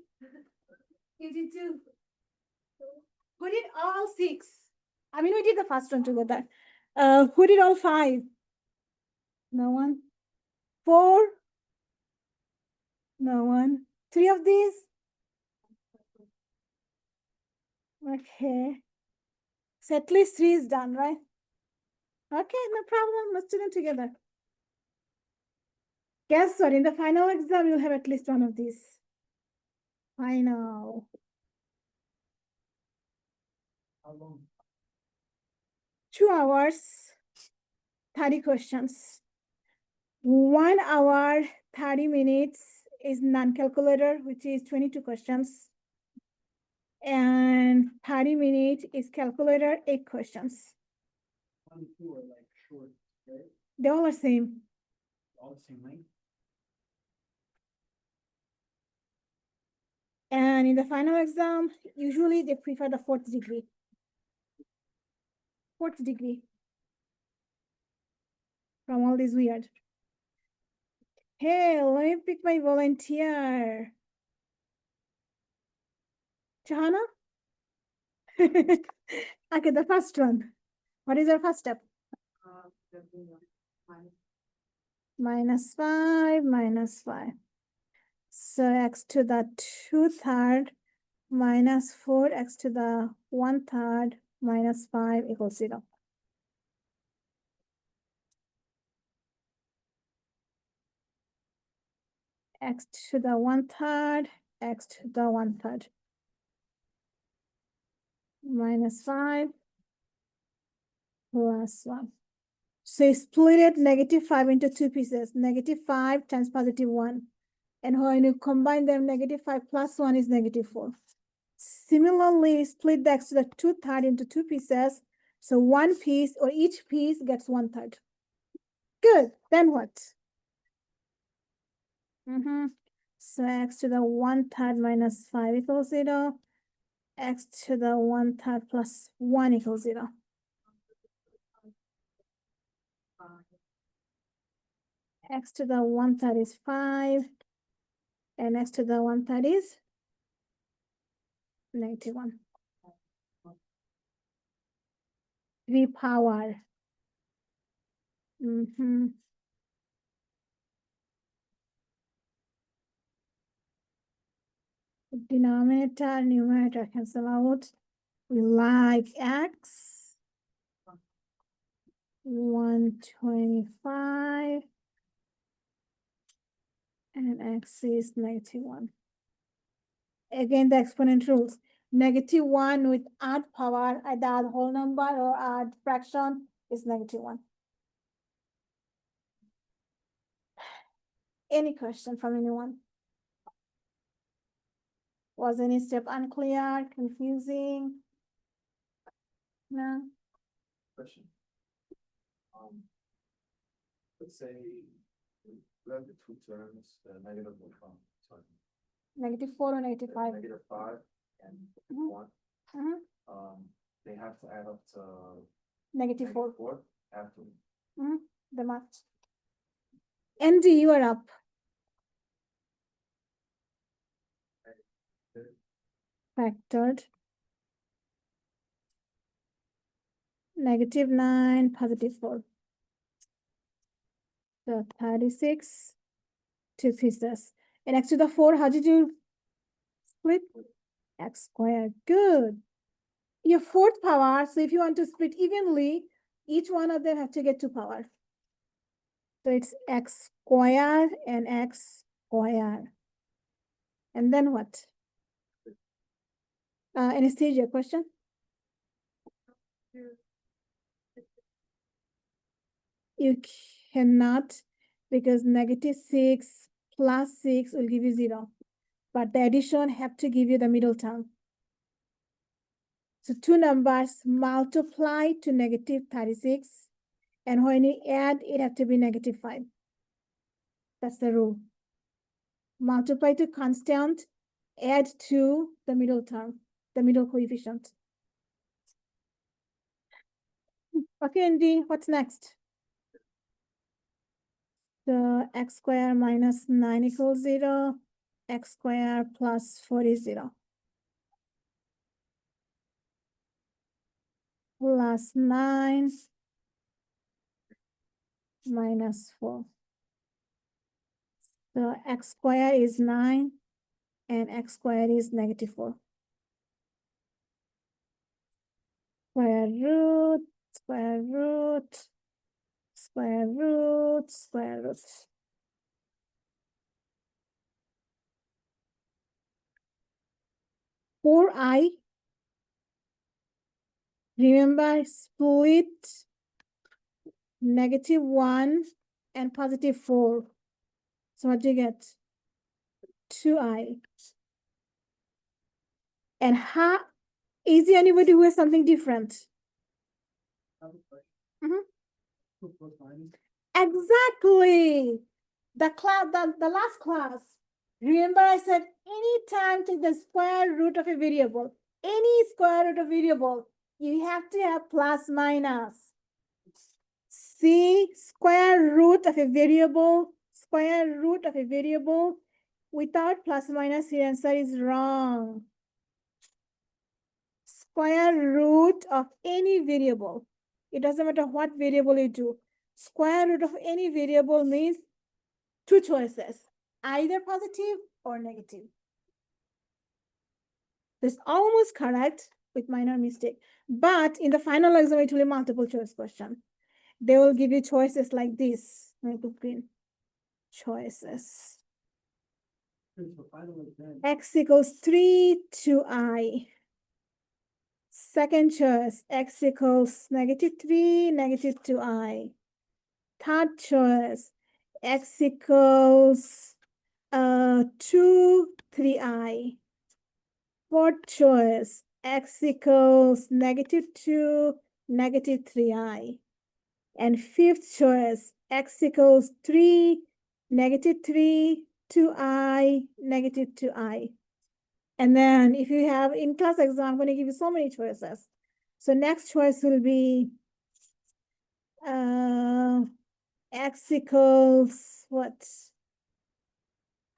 you did do? Who did all six? I mean, we did the first one together. Who did all five? No one. Four? No one. Three of these? Okay. So at least three is done, right? Okay, no problem. Let's do them together. Guess what? In the final exam, you'll have at least one of these. Final. How long? 2 hours, 30 questions. 1 hour, 30 minutes is non-calculator, which is 22 questions. And 30 minutes is calculator, 8 questions. 1 and 2 are like short, right? They all are same. All the same length. And in the final exam, usually they prefer the 4th degree. 4th degree. From all this weird. Hey, let me pick my volunteer. Shahana? Okay, the first one. What is our first step? -5, -5. So x to the 2/3 minus 4x to the 1/3 minus 5 equals 0. X to the 1/3, x to the 1/3. -5 plus 1. So split it -5 into 2 pieces. -5 times +1. And when you combine them, -5 plus 1 is -4. Similarly, split the x to the 2/3 into two pieces. So one piece or each piece gets 1/3. Good. Then what? So x to the 1/3 minus 5 equals 0. X to the 1/3 plus 1 equals 0. X to the 1/3 is 5. And x to the 1/3 is -1. 3 power. Denominator, numerator cancel out. We like x. 125. And x is -1. Again, the exponent rules. -1 with odd power, either add whole number or add fraction, is -1. Any question from anyone? Was any step unclear, confusing? No? Question. Let's say we have the two terms, the negative sorry, -4 or -5? -5 and Mhm. 1. They have to add up to -4. -4 after. The math. Andy, you are up. Factored. -9, +4. So 36, two pieces. And x to the 4, how did you split? X squared. Good. Your fourth power, so if you want to split evenly, each one of them have to get 2 power. So it's x squared and x squared. And then what? Anastasia, question? You cannot, because -6 plus 6 will give you 0. But the addition have to give you the middle term. So two numbers multiply to -36. And when you add, it has to be -5. That's the rule. Multiply to constant, add to the middle term, the middle coefficient. Okay, Andy, what's next? The x squared minus 9 equals 0. X squared plus 4 is 0. Plus 9 minus 4. So x squared is 9 and x squared is -4. Square root, square root, square root, square root. For I, remember, split -1 and +4. So what do you get? 2i. And how is there anybody who has something different? Exactly. The last class. Remember I said anytime take the square root of a variable. Any square root of variable, you have to have plus minus. See, square root of a variable without plus minus, your answer is wrong. Square root of any variable. It doesn't matter what variable you do. Square root of any variable means two choices, either positive or negative. That's almost correct with minor mistake. But in the final exam, it will be multiple choice question. They will give you choices like this. Let me put green. Choices. X equals 3 to I. Second choice, x equals -3, -2i. Third choice, x equals 2, 3i. Fourth choice, x equals -2, -3i. And fifth choice, x equals 3, -3, 2i, -2i. And then if you have in class exam, I'm going to give you so many choices. So next choice will be x equals what?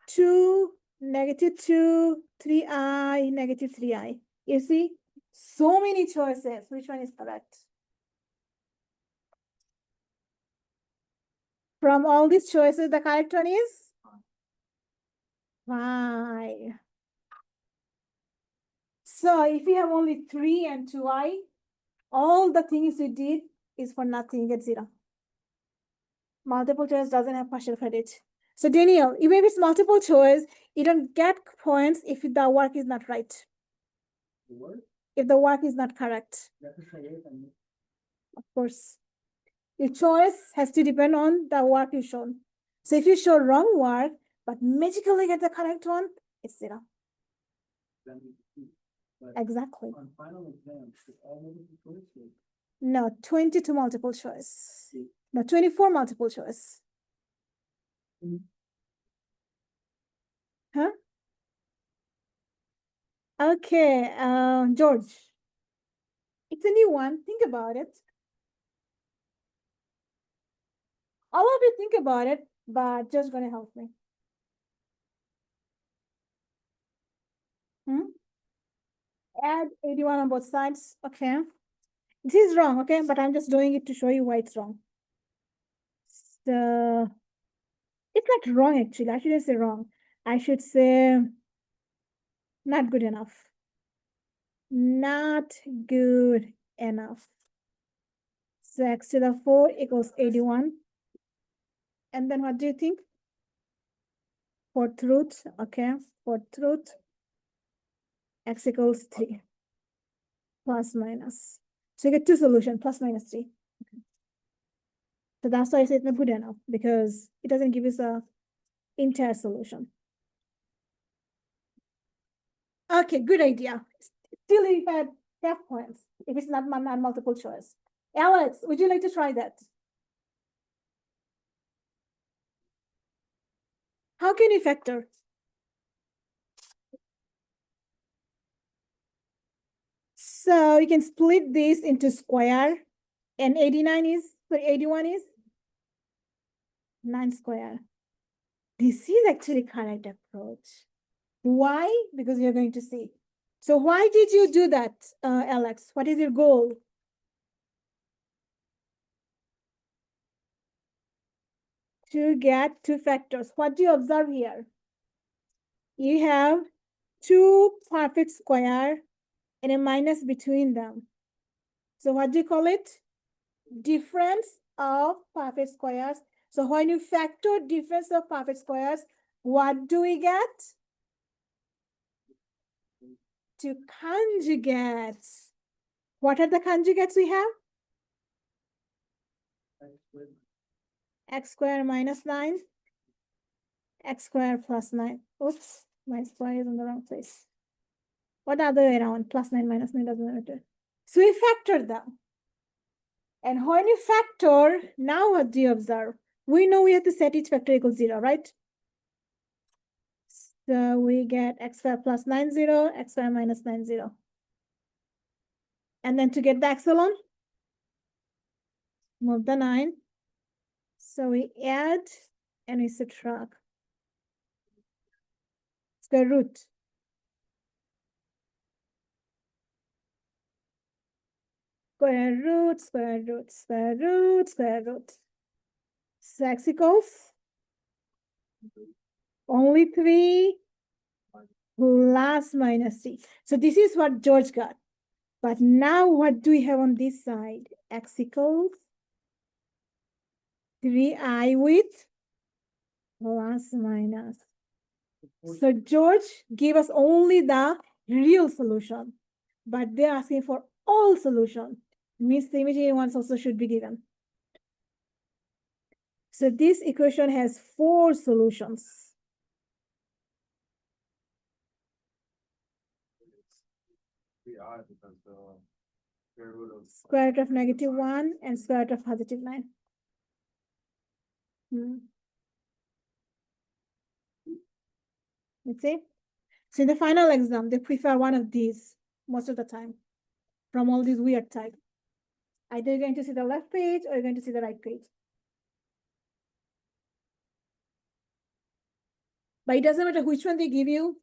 2, -2, 3i, -3i. You see, so many choices. Which one is correct? From all these choices, the correct one is 5. So if you have only 3 and 2i, all the things you did is for nothing, you get 0. Multiple choice doesn't have partial credit. So Daniel, even if it's multiple choice, you don't get points if the work is not right. What? If the work is not correct. Of course. Your choice has to depend on the work you shown. So if you show wrong work, but magically get the correct one, it's 0. Exactly. On final exams, it's all multiple choice. No, 22 multiple choice. No, 24 multiple choice. Huh? Okay, George. It's a new one. Think about it. All of you think about it, but just gonna help me. Add 81 on both sides. Okay. This is wrong, okay? But I'm just doing it to show you why it's wrong. So it's not wrong actually. I shouldn't say wrong. I should say not good enough. Not good enough. So x to the 4 equals 81. And then what do you think? Fourth root, okay. Fourth root, x equals 3. Plus minus. So you get two solutions, plus minus 3. Okay. So that's why I say it's not good enough, because it doesn't give us a entire solution. Okay, good idea. Still you had half points if it's not multiple choice. Alex, would you like to try that? How can you factor? So you can split this into square, and 81 is 9 square. This is actually correct approach. Why? Because you're going to see. So why did you do that, Alex? What is your goal? To get two factors. What do you observe here? You have two perfect square and a minus between them. So what do you call it? Difference of perfect squares. So when you factor difference of perfect squares, what do we get? To conjugates. What are the conjugates we have? X squared minus 9. X squared plus 9. Oops, my square is in the wrong place. What other way around? Plus 9 minus 9 doesn't matter. So we factor them. And when you factor, now what do you observe? We know we have to set each factor equals 0, right? So we get x squared plus 9, 0, x squared minus 9, 0. And then to get the epsilon, move the 9. So we add and we subtract. Square root. Square root, square root, square root, square root. So x equals only 3 plus minus 3. So this is what George got. But now what do we have on this side? X equals 3i with plus minus. So George gave us only the real solution, but they're asking for all solution. Means the imaginary ones also should be given. So this equation has 4 solutions. 5 because the square root of Square root of -1 and square root of +9. You see? So in the final exam, they prefer one of these most of the time from all these weird type. Either you're going to see the left page or you're going to see the right page. But it doesn't matter which one they give you.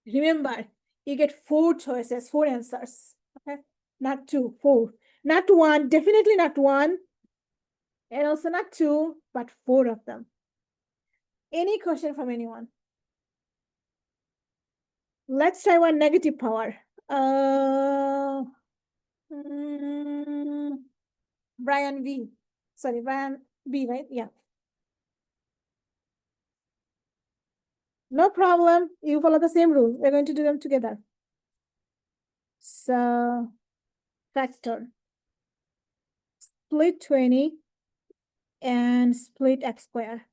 Remember, you get 4 choices, 4 answers. Okay? Not 2, 4. Not 1, definitely not 1. And also not 2, but 4 of them. Any question from anyone? Let's try one negative power. Brian V. Sorry, Brian B, right? Yeah. No problem. You follow the same rule. We're going to do them together. So, factor. Split 20 and split x squared.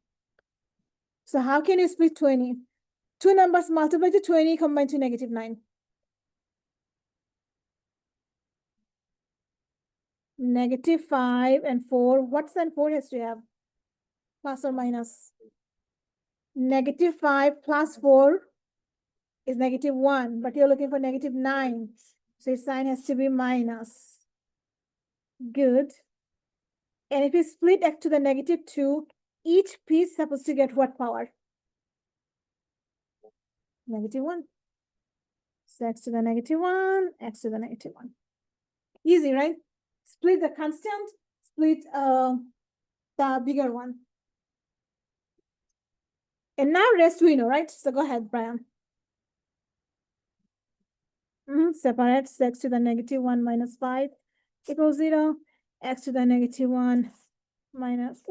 So how can you split 20? Two numbers multiplied to 20 combined to -9. -5 and 4. What sign 4 has to have? Plus or minus? -5 plus 4 is -1, but you're looking for -9. So its sign has to be minus. Good. And if you split x to the -2, each piece is supposed to get what power? -1. So x to the -1, x to the -1. Easy, right? Split the constant, split the bigger one. And now rest we know, right? So go ahead, Brian. Separate x to the -1 minus 5 equals 0. X to the -1 minus,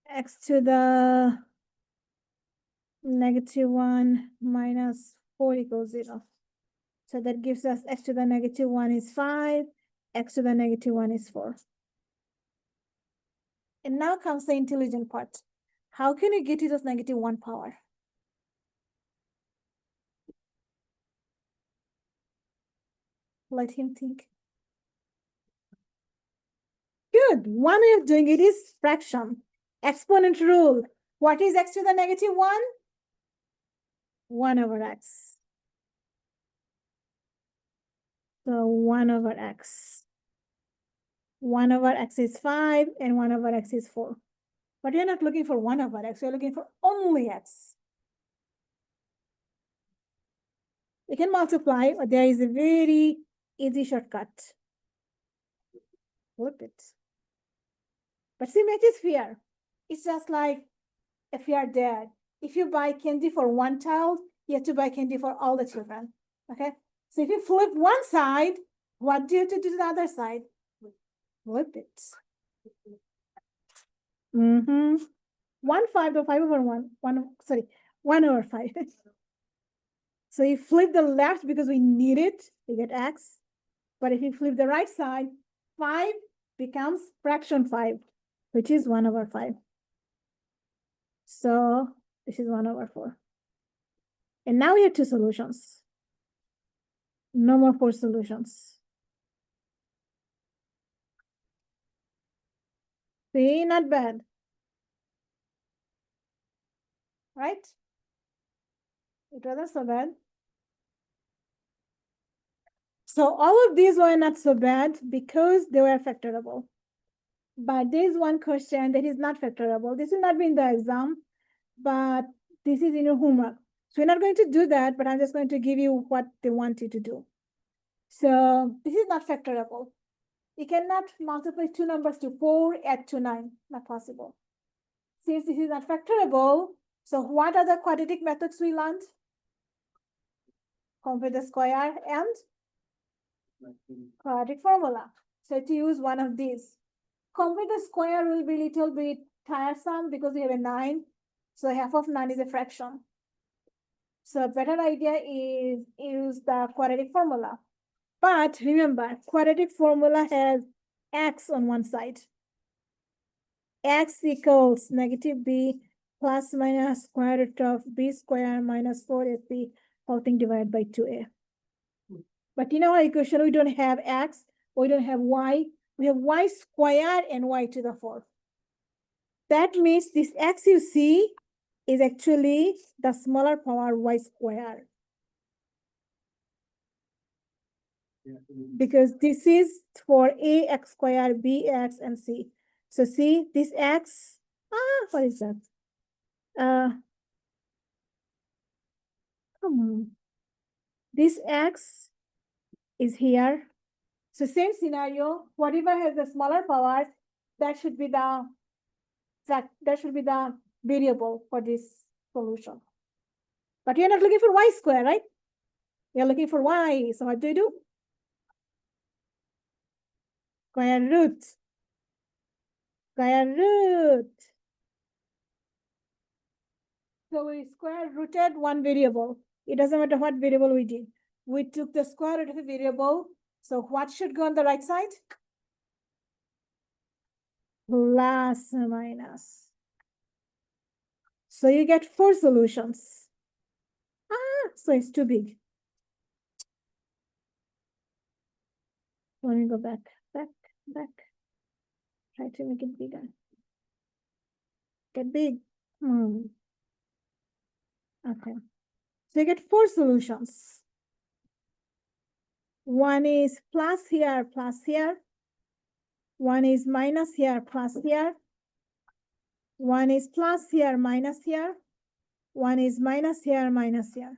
x to the -1 minus 4 equals 0. So that gives us x to the -1 is 5, x to the -1 is 4. And now comes the intelligent part. How can you get to this -1 power? Let him think. Good. One way of doing it is fraction. Exponent rule. What is x to the -1? 1 over x. So 1 over x. 1 over x is 5 and 1 over x is 4. But you're not looking for 1 over x, you're looking for only x. You can multiply, but there is a very easy shortcut. Flip it. But see, math is fair. It's just like if you are dad. If you buy candy for one child, you have to buy candy for all the children. Okay? So if you flip one side, what do you have to do to the other side? Flip it. 1/5 or 5 over 1 over 5. So you flip the left because we need it, you get x. But if you flip the right side, 5 becomes fraction 5, which is 1 over 5. So this is 1 over 4. And now we have 2 solutions. No more 4 solutions. See, not bad. Right? It wasn't so bad. So all of these were not so bad because they were factorable. But there is one question that is not factorable. This will not be in the exam, but this is in your homework. So we're not going to do that, but I'm just going to give you what they want you to do. So this is not factorable. You cannot multiply 2 numbers to 4, add to 9. Not possible. Since this is not factorable, so what are the quadratic methods we learned? Compute the square and quadratic formula. So to use one of these. Compute the square will be a little bit tiresome because we have a 9. So half of 9 is a fraction. So a better idea is use the quadratic formula. But remember, quadratic formula has x on one side. x equals negative b plus minus square root of b square minus 4ac whole thing divided by 2a. But in our equation, we don't have x, we don't have y, we have y squared and y to the 4th. That means this x you see is actually the smaller power y squared. Because this is for a x squared, b x, and c. So see this x, what is that? This x is here. So same scenario, whatever has the smaller power, that should be the variable for this solution. But you're not looking for y square, right? You're looking for y. So what do? Square root. Square root. So we square rooted one variable. It doesn't matter what variable we did. We took the square root of a variable. So what should go on the right side? Plus or minus. So you get 4 solutions. So it's too big. Let me go back. Try to make it bigger. Get big. Okay. So you get 4 solutions. One is plus here, plus here. One is minus here, plus here. One is plus here, minus here. One is minus here, minus here.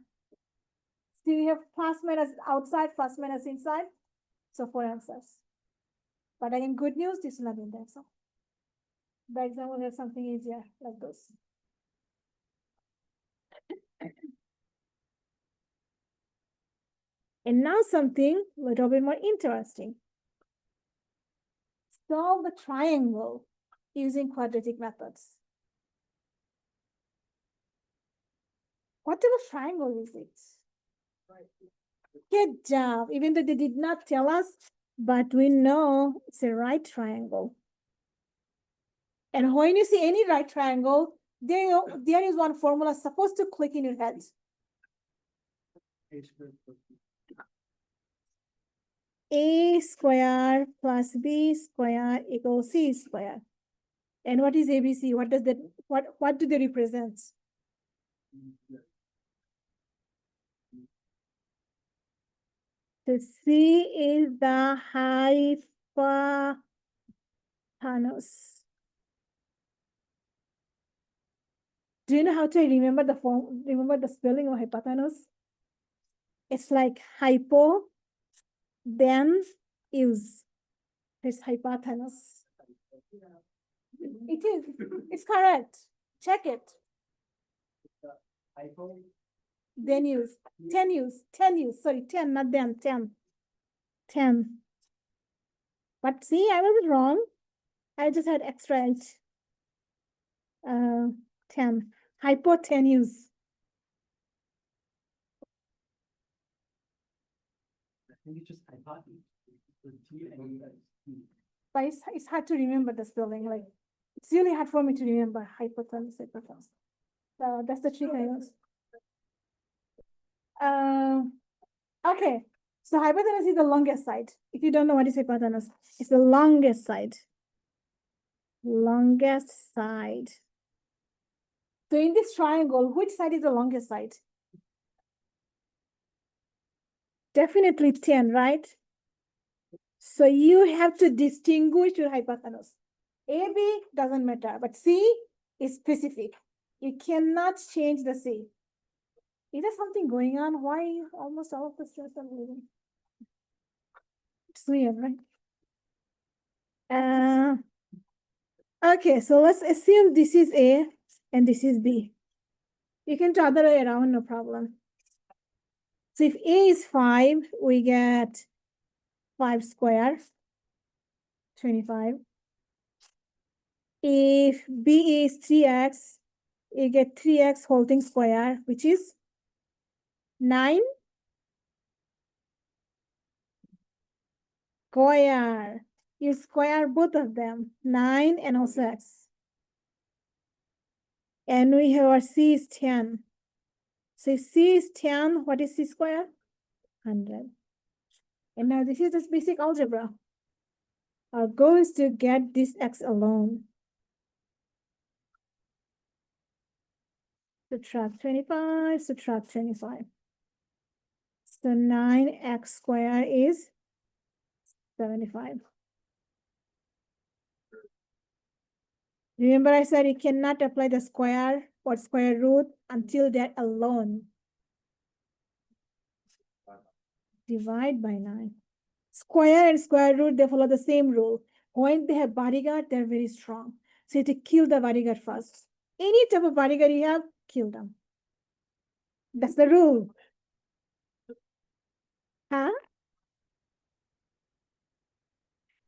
So you have plus minus outside, plus minus inside. So 4 answers. But again, good news, this is not in the exam. The exam will have something easier like this. And now something a little bit more interesting. Solve the triangle using quadratic methods. What type of triangle is it? Good job. Even though they did not tell us, but we know it's a right triangle. And when you see any right triangle, there is one formula supposed to click in your head. A square plus b square equals c square. And what is ABC? What does that, what do they represent? So C is the hypotenuse. Do you know how to remember the spelling of hypotenuse? It's like hypo, then use. It's hypotenuse. It is. It's correct. Check it. Then use. 10 use. 10 use. Sorry, 10, not then. 10. 10. But see, I was wrong. I just had extra H. 10. Hypotenuse. I think it's just hypotenuse. But it's hard to remember the spelling. Like, it's really hard for me to remember hypotenuse. So that's the trick I use. Okay. So hypotenuse is the longest side. If you don't know what is hypotenuse, it's the longest side. Longest side. So in this triangle, which side is the longest side? Definitely 10, right? So you have to distinguish your hypotenuse. AB doesn't matter, but C is specific. You cannot change the C. Is there something going on? Why almost all of the students are leaving? It's weird, right? Okay, so let's assume this is A and this is B. You can do the other way around, no problem. So if A is 5, we get 5 squared, 25. If B is 3x, you get 3x whole thing square, which is 9 square. You square both of them, 9 and also x. And we have our C is 10. So if C is 10, what is C squared? 100. And now this is this basic algebra. Our goal is to get this x alone. Subtract 25, subtract 25. So 9x squared is 75. Remember I said you cannot apply the square or square root until they're alone. Divide by 9. Square and square root, they follow the same rule. When they have bodyguard, they're very strong. So you have to kill the bodyguard first. Any type of bodyguard you have, kill them. That's the rule. Huh?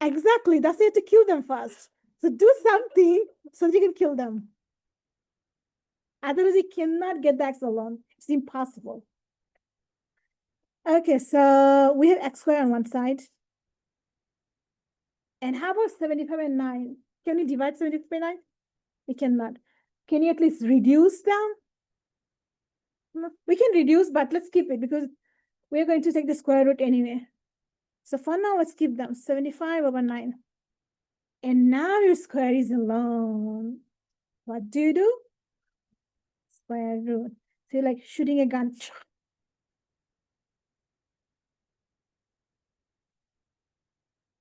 Exactly. That's why you have to kill them first. So do something so that you can kill them. Otherwise, you cannot get the x alone. It's impossible. Okay, so we have x squared on one side. And how about 75 and 9? Can you divide 75 by 9? We cannot. Can you at least reduce them? No, we can reduce, but let's keep it because we're going to take the square root anyway. So for now, let's keep them 75 over 9. And now your square is alone. What do you do? Square root. So you're like shooting a gun.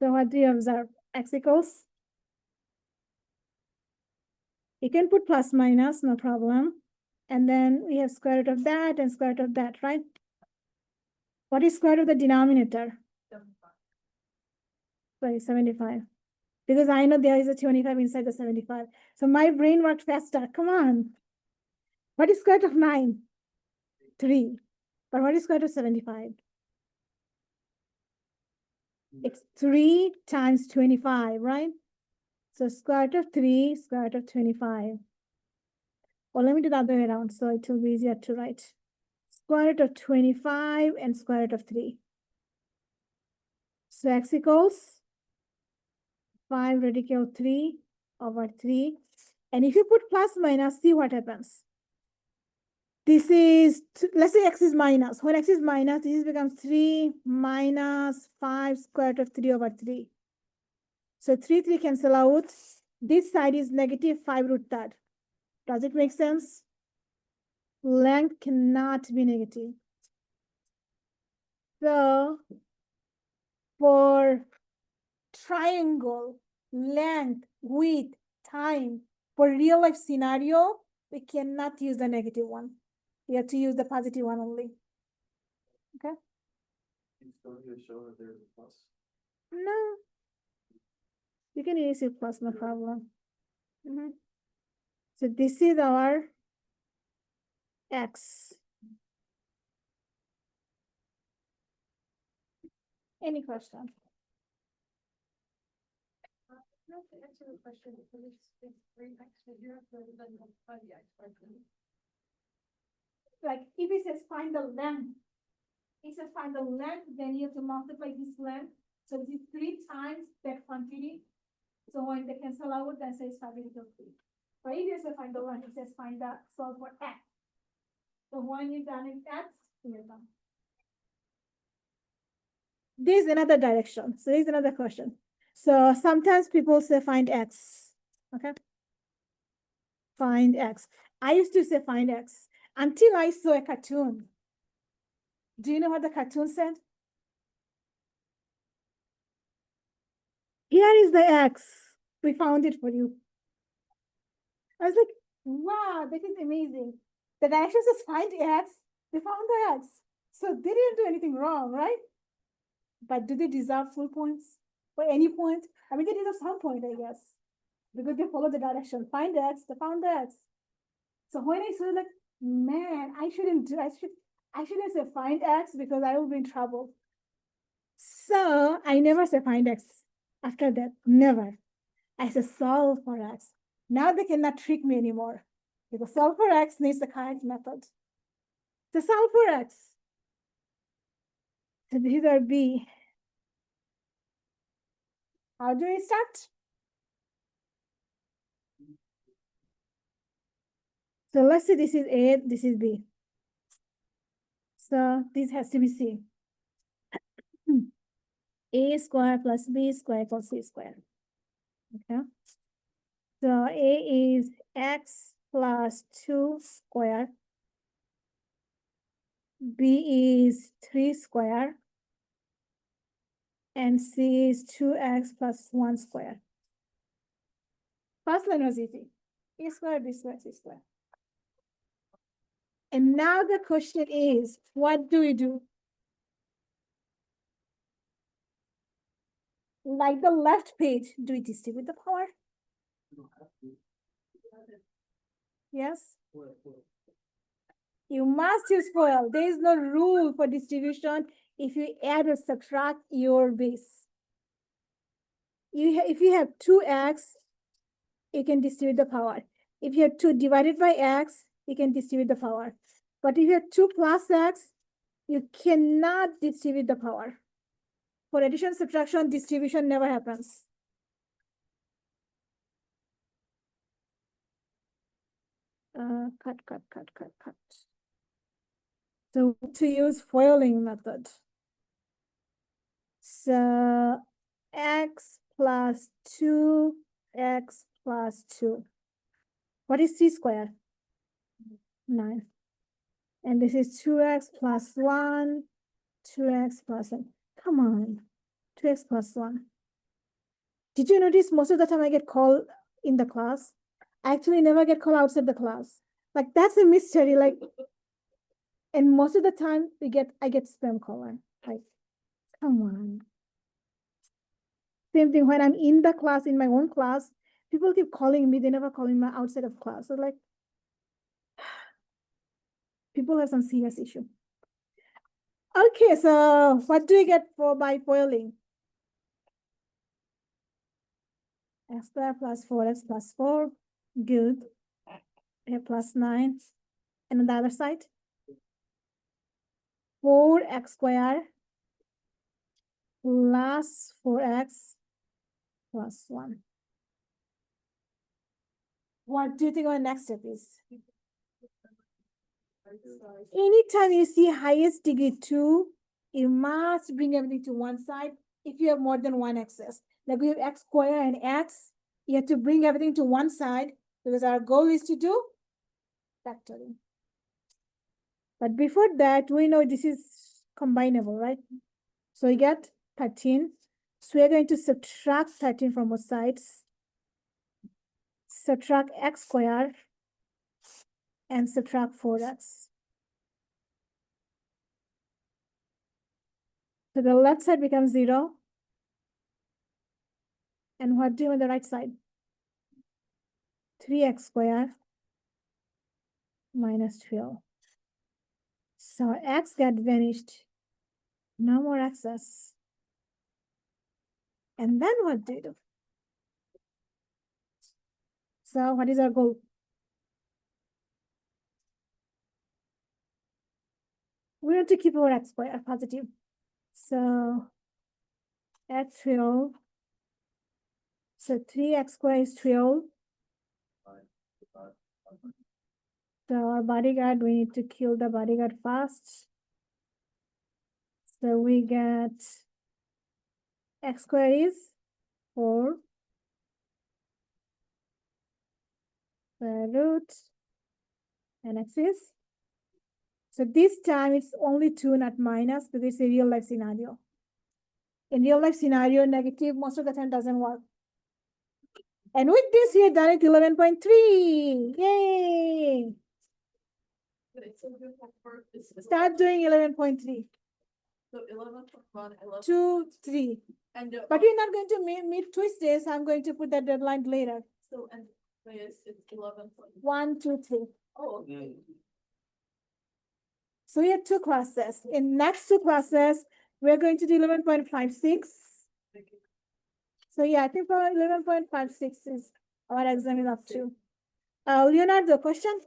So what do you observe? X equals? You can put plus minus, no problem. And then we have square root of that and square root of that, right? What is square root of the denominator? Sorry, 75. Because I know there is a 25 inside the 75. So my brain worked faster. Come on. What is square root of 9? 3. But what is square root of 75? It's 3 times 25, right? So square root of 3, square root of 25. Well, let me do the other way around so it will be easier to write. Square root of 25 and square root of 3. So x equals 5 radical 3 over 3. And if you put plus minus, see what happens. This is, let's say x is minus. When x is minus, this becomes 3 minus 5 square root of 3 over 3. So 3 cancel out. This side is negative 5 root 3. Does it make sense? Length cannot be negative. So for triangle, length, width, time, for real life scenario, we cannot use the negative one. We have to use the positive one only. Okay? It's going to show that there's a plus. No. You can use it plus, no problem. So this is our x. Any question? Not to answer the question because it's 3x figure rather than the expression. Like if it says find the length, it says find the length, then you have to multiply this length. So this is 3 times that quantity. So when they cancel out, then says 5 equals 3. But if you say find the length, it says find the solve for x. So when you're done in x, you're done. There's another direction. So here's another question. So sometimes people say find x. Okay. Find x. I used to say find x until I saw a cartoon. Do you know what the cartoon said? Here is the x. We found it for you. I was like, wow, that is amazing. The direction says find x. They found the x. So they didn't do anything wrong, right? But do they deserve full points? Or any point? I mean, they deserve some point, I guess. Because they follow the direction. Find x, they found the x. So when I saw like, man, I shouldn't say find x because I will be in trouble. So I never say find x after that. Never. I say solve for x. Now they cannot trick me anymore. Because solve for x needs the correct method. To solve for x. So this is our B. How do we start? So let's say this is A, this is B. So this has to be C. A square plus B square equals C square. Okay. So A is X plus 2 square. B is 3 square. And C is 2X plus 1 square. First line was easy. A square, B square, C square. And now the question is, what do we do? Like the left page, do we distribute the power? Yes? You must use FOIL. There is no rule for distribution if you add or subtract your base. If you have 2x, you can distribute the power. If you have 2 divided by x, you can distribute the power. But if you have 2 plus x, you cannot distribute the power. For addition, subtraction, distribution never happens. Cut. So to use foiling method. So x plus 2x plus 2. What is c squared? 9. And this is 2x plus 1, 2x plus 1. Come on, 2x plus 1. Did you notice most of the time I get called in the class? I actually never get called outside the class. Like, that's a mystery. Like, and most of the time I get spam call. Like, come on. Same thing when I'm in the class, in my own class, people keep calling me, they never calling me outside of class. So like, people have some serious issue. Okay, so what do you get by foiling? X squared plus 4x plus 4, good. We have plus 9. And on the other side, 4x squared plus 4x plus 1. What do you think our next step is? Anytime you see highest degree 2, you must bring everything to one side if you have more than one axis. Like we have x squared and x, you have to bring everything to one side because our goal is to do factoring. But before that, we know this is combinable, right? So we get 13. So we're going to subtract 13 from both sides. Subtract x squared and subtract 4x. So the left side becomes 0. And what do you on the right side? 3x squared minus 12. So x got vanished. No more x's. And then what do you do? So what is our goal? We want to keep our x squared positive. So at 12. So 3x squared is 12. So our bodyguard, we need to kill the bodyguard first. So we get x squared is 4. Square root. And x is. So this time it's only 2, not minus, because it's a real life scenario. In real life scenario, negative most of the time doesn't work. And with this, we have done it 11.3. Yay! Start doing 11.3. So 11.1, 2, 3. and But we're not going to meet Tuesdays. I'm going to put that deadline later. so and it's 11. 1, 2, 3. Oh, So we have 2 classes. In next 2 classes, we're going to do 11.56. So yeah, I think for 11.56 is our exam is up to. Leonardo, question?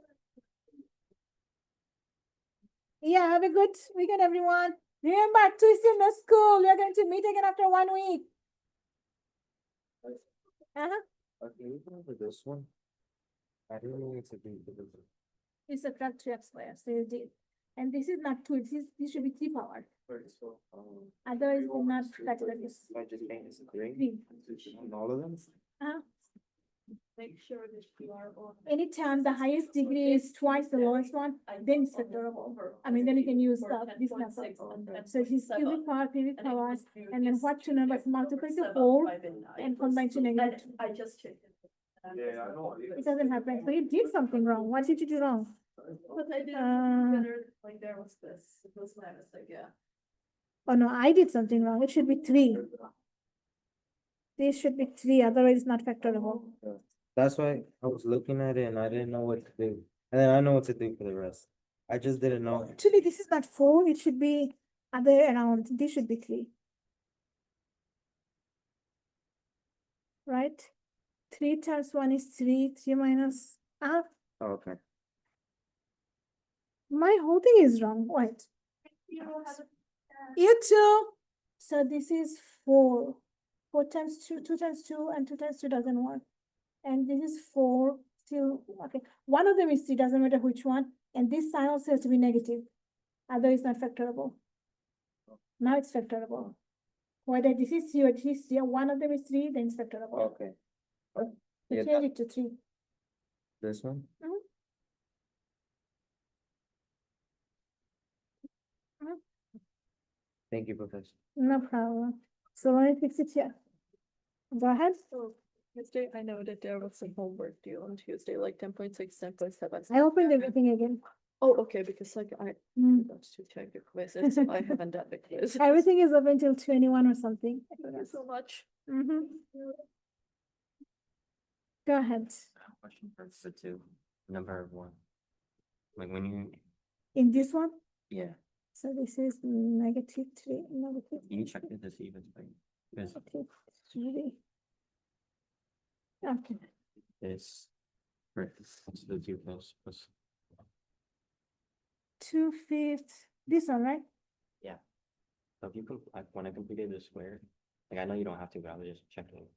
Yeah, have a good weekend, everyone. Remember, Tuesday no school. We are going to meet again after 1 week. Okay, we can for this one. I didn't need to be. You subtract 3x squared, so you did. And this is not 2, this should be 3 power. Otherwise, it will not calculate this. I just change this to 3 3. on all of them. Make sure that you are on. Anytime the highest degree is twice the lowest one, then it's factorable. I mean, then you can use this method. So this is cubic power, and then what two numbers multiply to 4 and combine to negative 2. I just checked. Yeah, I know. It doesn't happen. So you did something wrong. What did you do wrong? But I didn't Uh, consider, like, there was this, it was my mistake, yeah. Oh no, I did something wrong. It should be 3. This should be 3, otherwise it's not factorable. That's why I was looking at it and I didn't know what to do. And then I know what to do for the rest. I just didn't know. Actually, this is not 4, it should be other way around. This should be 3. Right? 3 times 1 is 3, 3 minus, Oh, okay. my whole thing is wrong. Wait. You don't have You too. So this is 4. 4 times 2, 2 times 2, and 2 times 2 doesn't work. And this is 4, still, okay. One of them is 3, doesn't matter which one. And this sign also has to be negative. Otherwise, it's not factorable. Now it's factorable. Whether this is 3 or this is 3, one of them is 3, then it's factorable. Okay. So Yeah, change it to 3. This one? Mhm. Mhm. Thank you, Professor. No problem. So let me fix it here. Go ahead. So Tuesday, I know that there was some homework due on Tuesday, like 10.6, 10.7. I opened everything again. Oh, okay, because like I Mm. got to check the quizzes, so I haven't done the quiz. Everything is open till 21 or something. Thank you so much. Go ahead. Question for 2, number 1. Like when you, In this one, yeah, so this is negative 3, negative you check it to see if it's right. Because 3. Okay. this, right, it's the 2 plus. 2/5. This one, right? So if you like when I completed the square, like I know you don't have to, but I was just checking.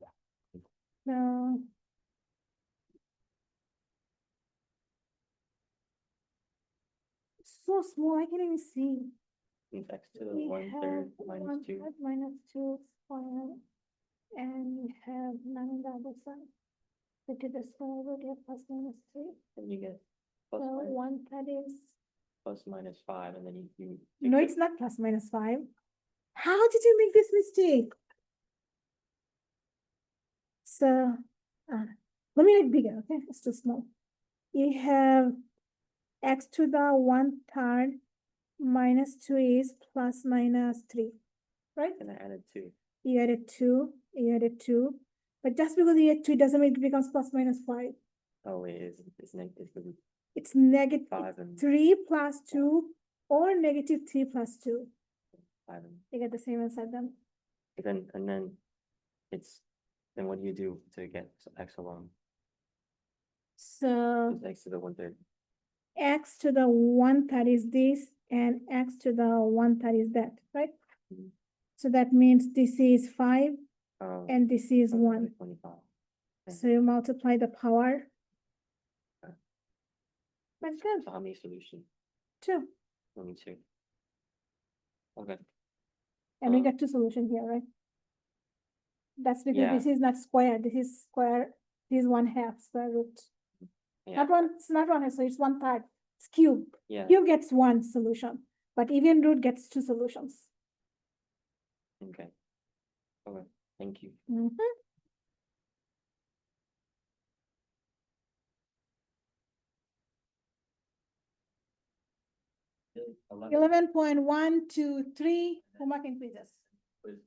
No. So small, I can't even see. X to the We 1/3 have minus 2. 1/3 minus 2 square, and we have none on the other side. So to the square root, you have plus minus 3. And you get So plus minus, 1/3 is, plus minus 5, and then you no, it's not plus minus 5. How did you make this mistake? So, let me make bigger, okay? It's too small. You have x to the 1/3 minus 2 is plus minus 3, right? and I added 2. You added 2, you added 2. But just because you add 2 doesn't make it becomes plus minus 5. Oh wait, it's negative It's negative 5 and 3 plus 2 or negative 3 plus 2. 5 and You get the same answer then. and then it's then what do you do to get x alone? So It's x to the 1/3. x to the 1/3 is this, and x to the 1/3 is that, right? Mhm. So that means this is 5 Oh, and this is okay, 1. 25. So you multiply the power. Okay. That's good. So how many solutions? 2. Only 2. Okay. And we Uh, got 2 solutions here, right? That's because Yeah. this is not square, this is square, this is 1/2 square root. Yeah. Not one, it's not 1/2, so it's 1/3. It's cube. Yeah. Cube gets 1 solution, but even root gets 2 solutions. Okay. Okay. Thank you. Mhm. 11.123 homework and quizzes. Quiz,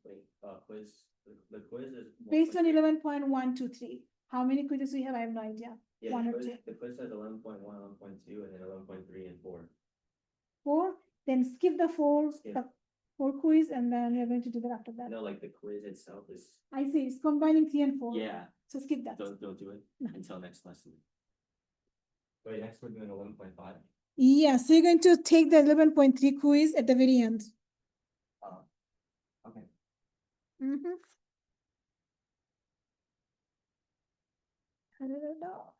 the quiz is. Based on 11.123. How many quizzes we have? I have no idea. Yeah, one or the quiz, two. the quiz says 11.1, 11.2, and then 11.3 and 4. 4, then skip the 4, Skip. the 4 quiz, and then we're going to do that after that. No, like the quiz itself is, I see, it's combining 3 and 4. yeah, So skip that. don't do it No. until next lesson. Wait, next we're doing 11.5. Yeah, so you're going to take the 11.3 quiz at the very end. Okay. Mm-hmm. I don't know.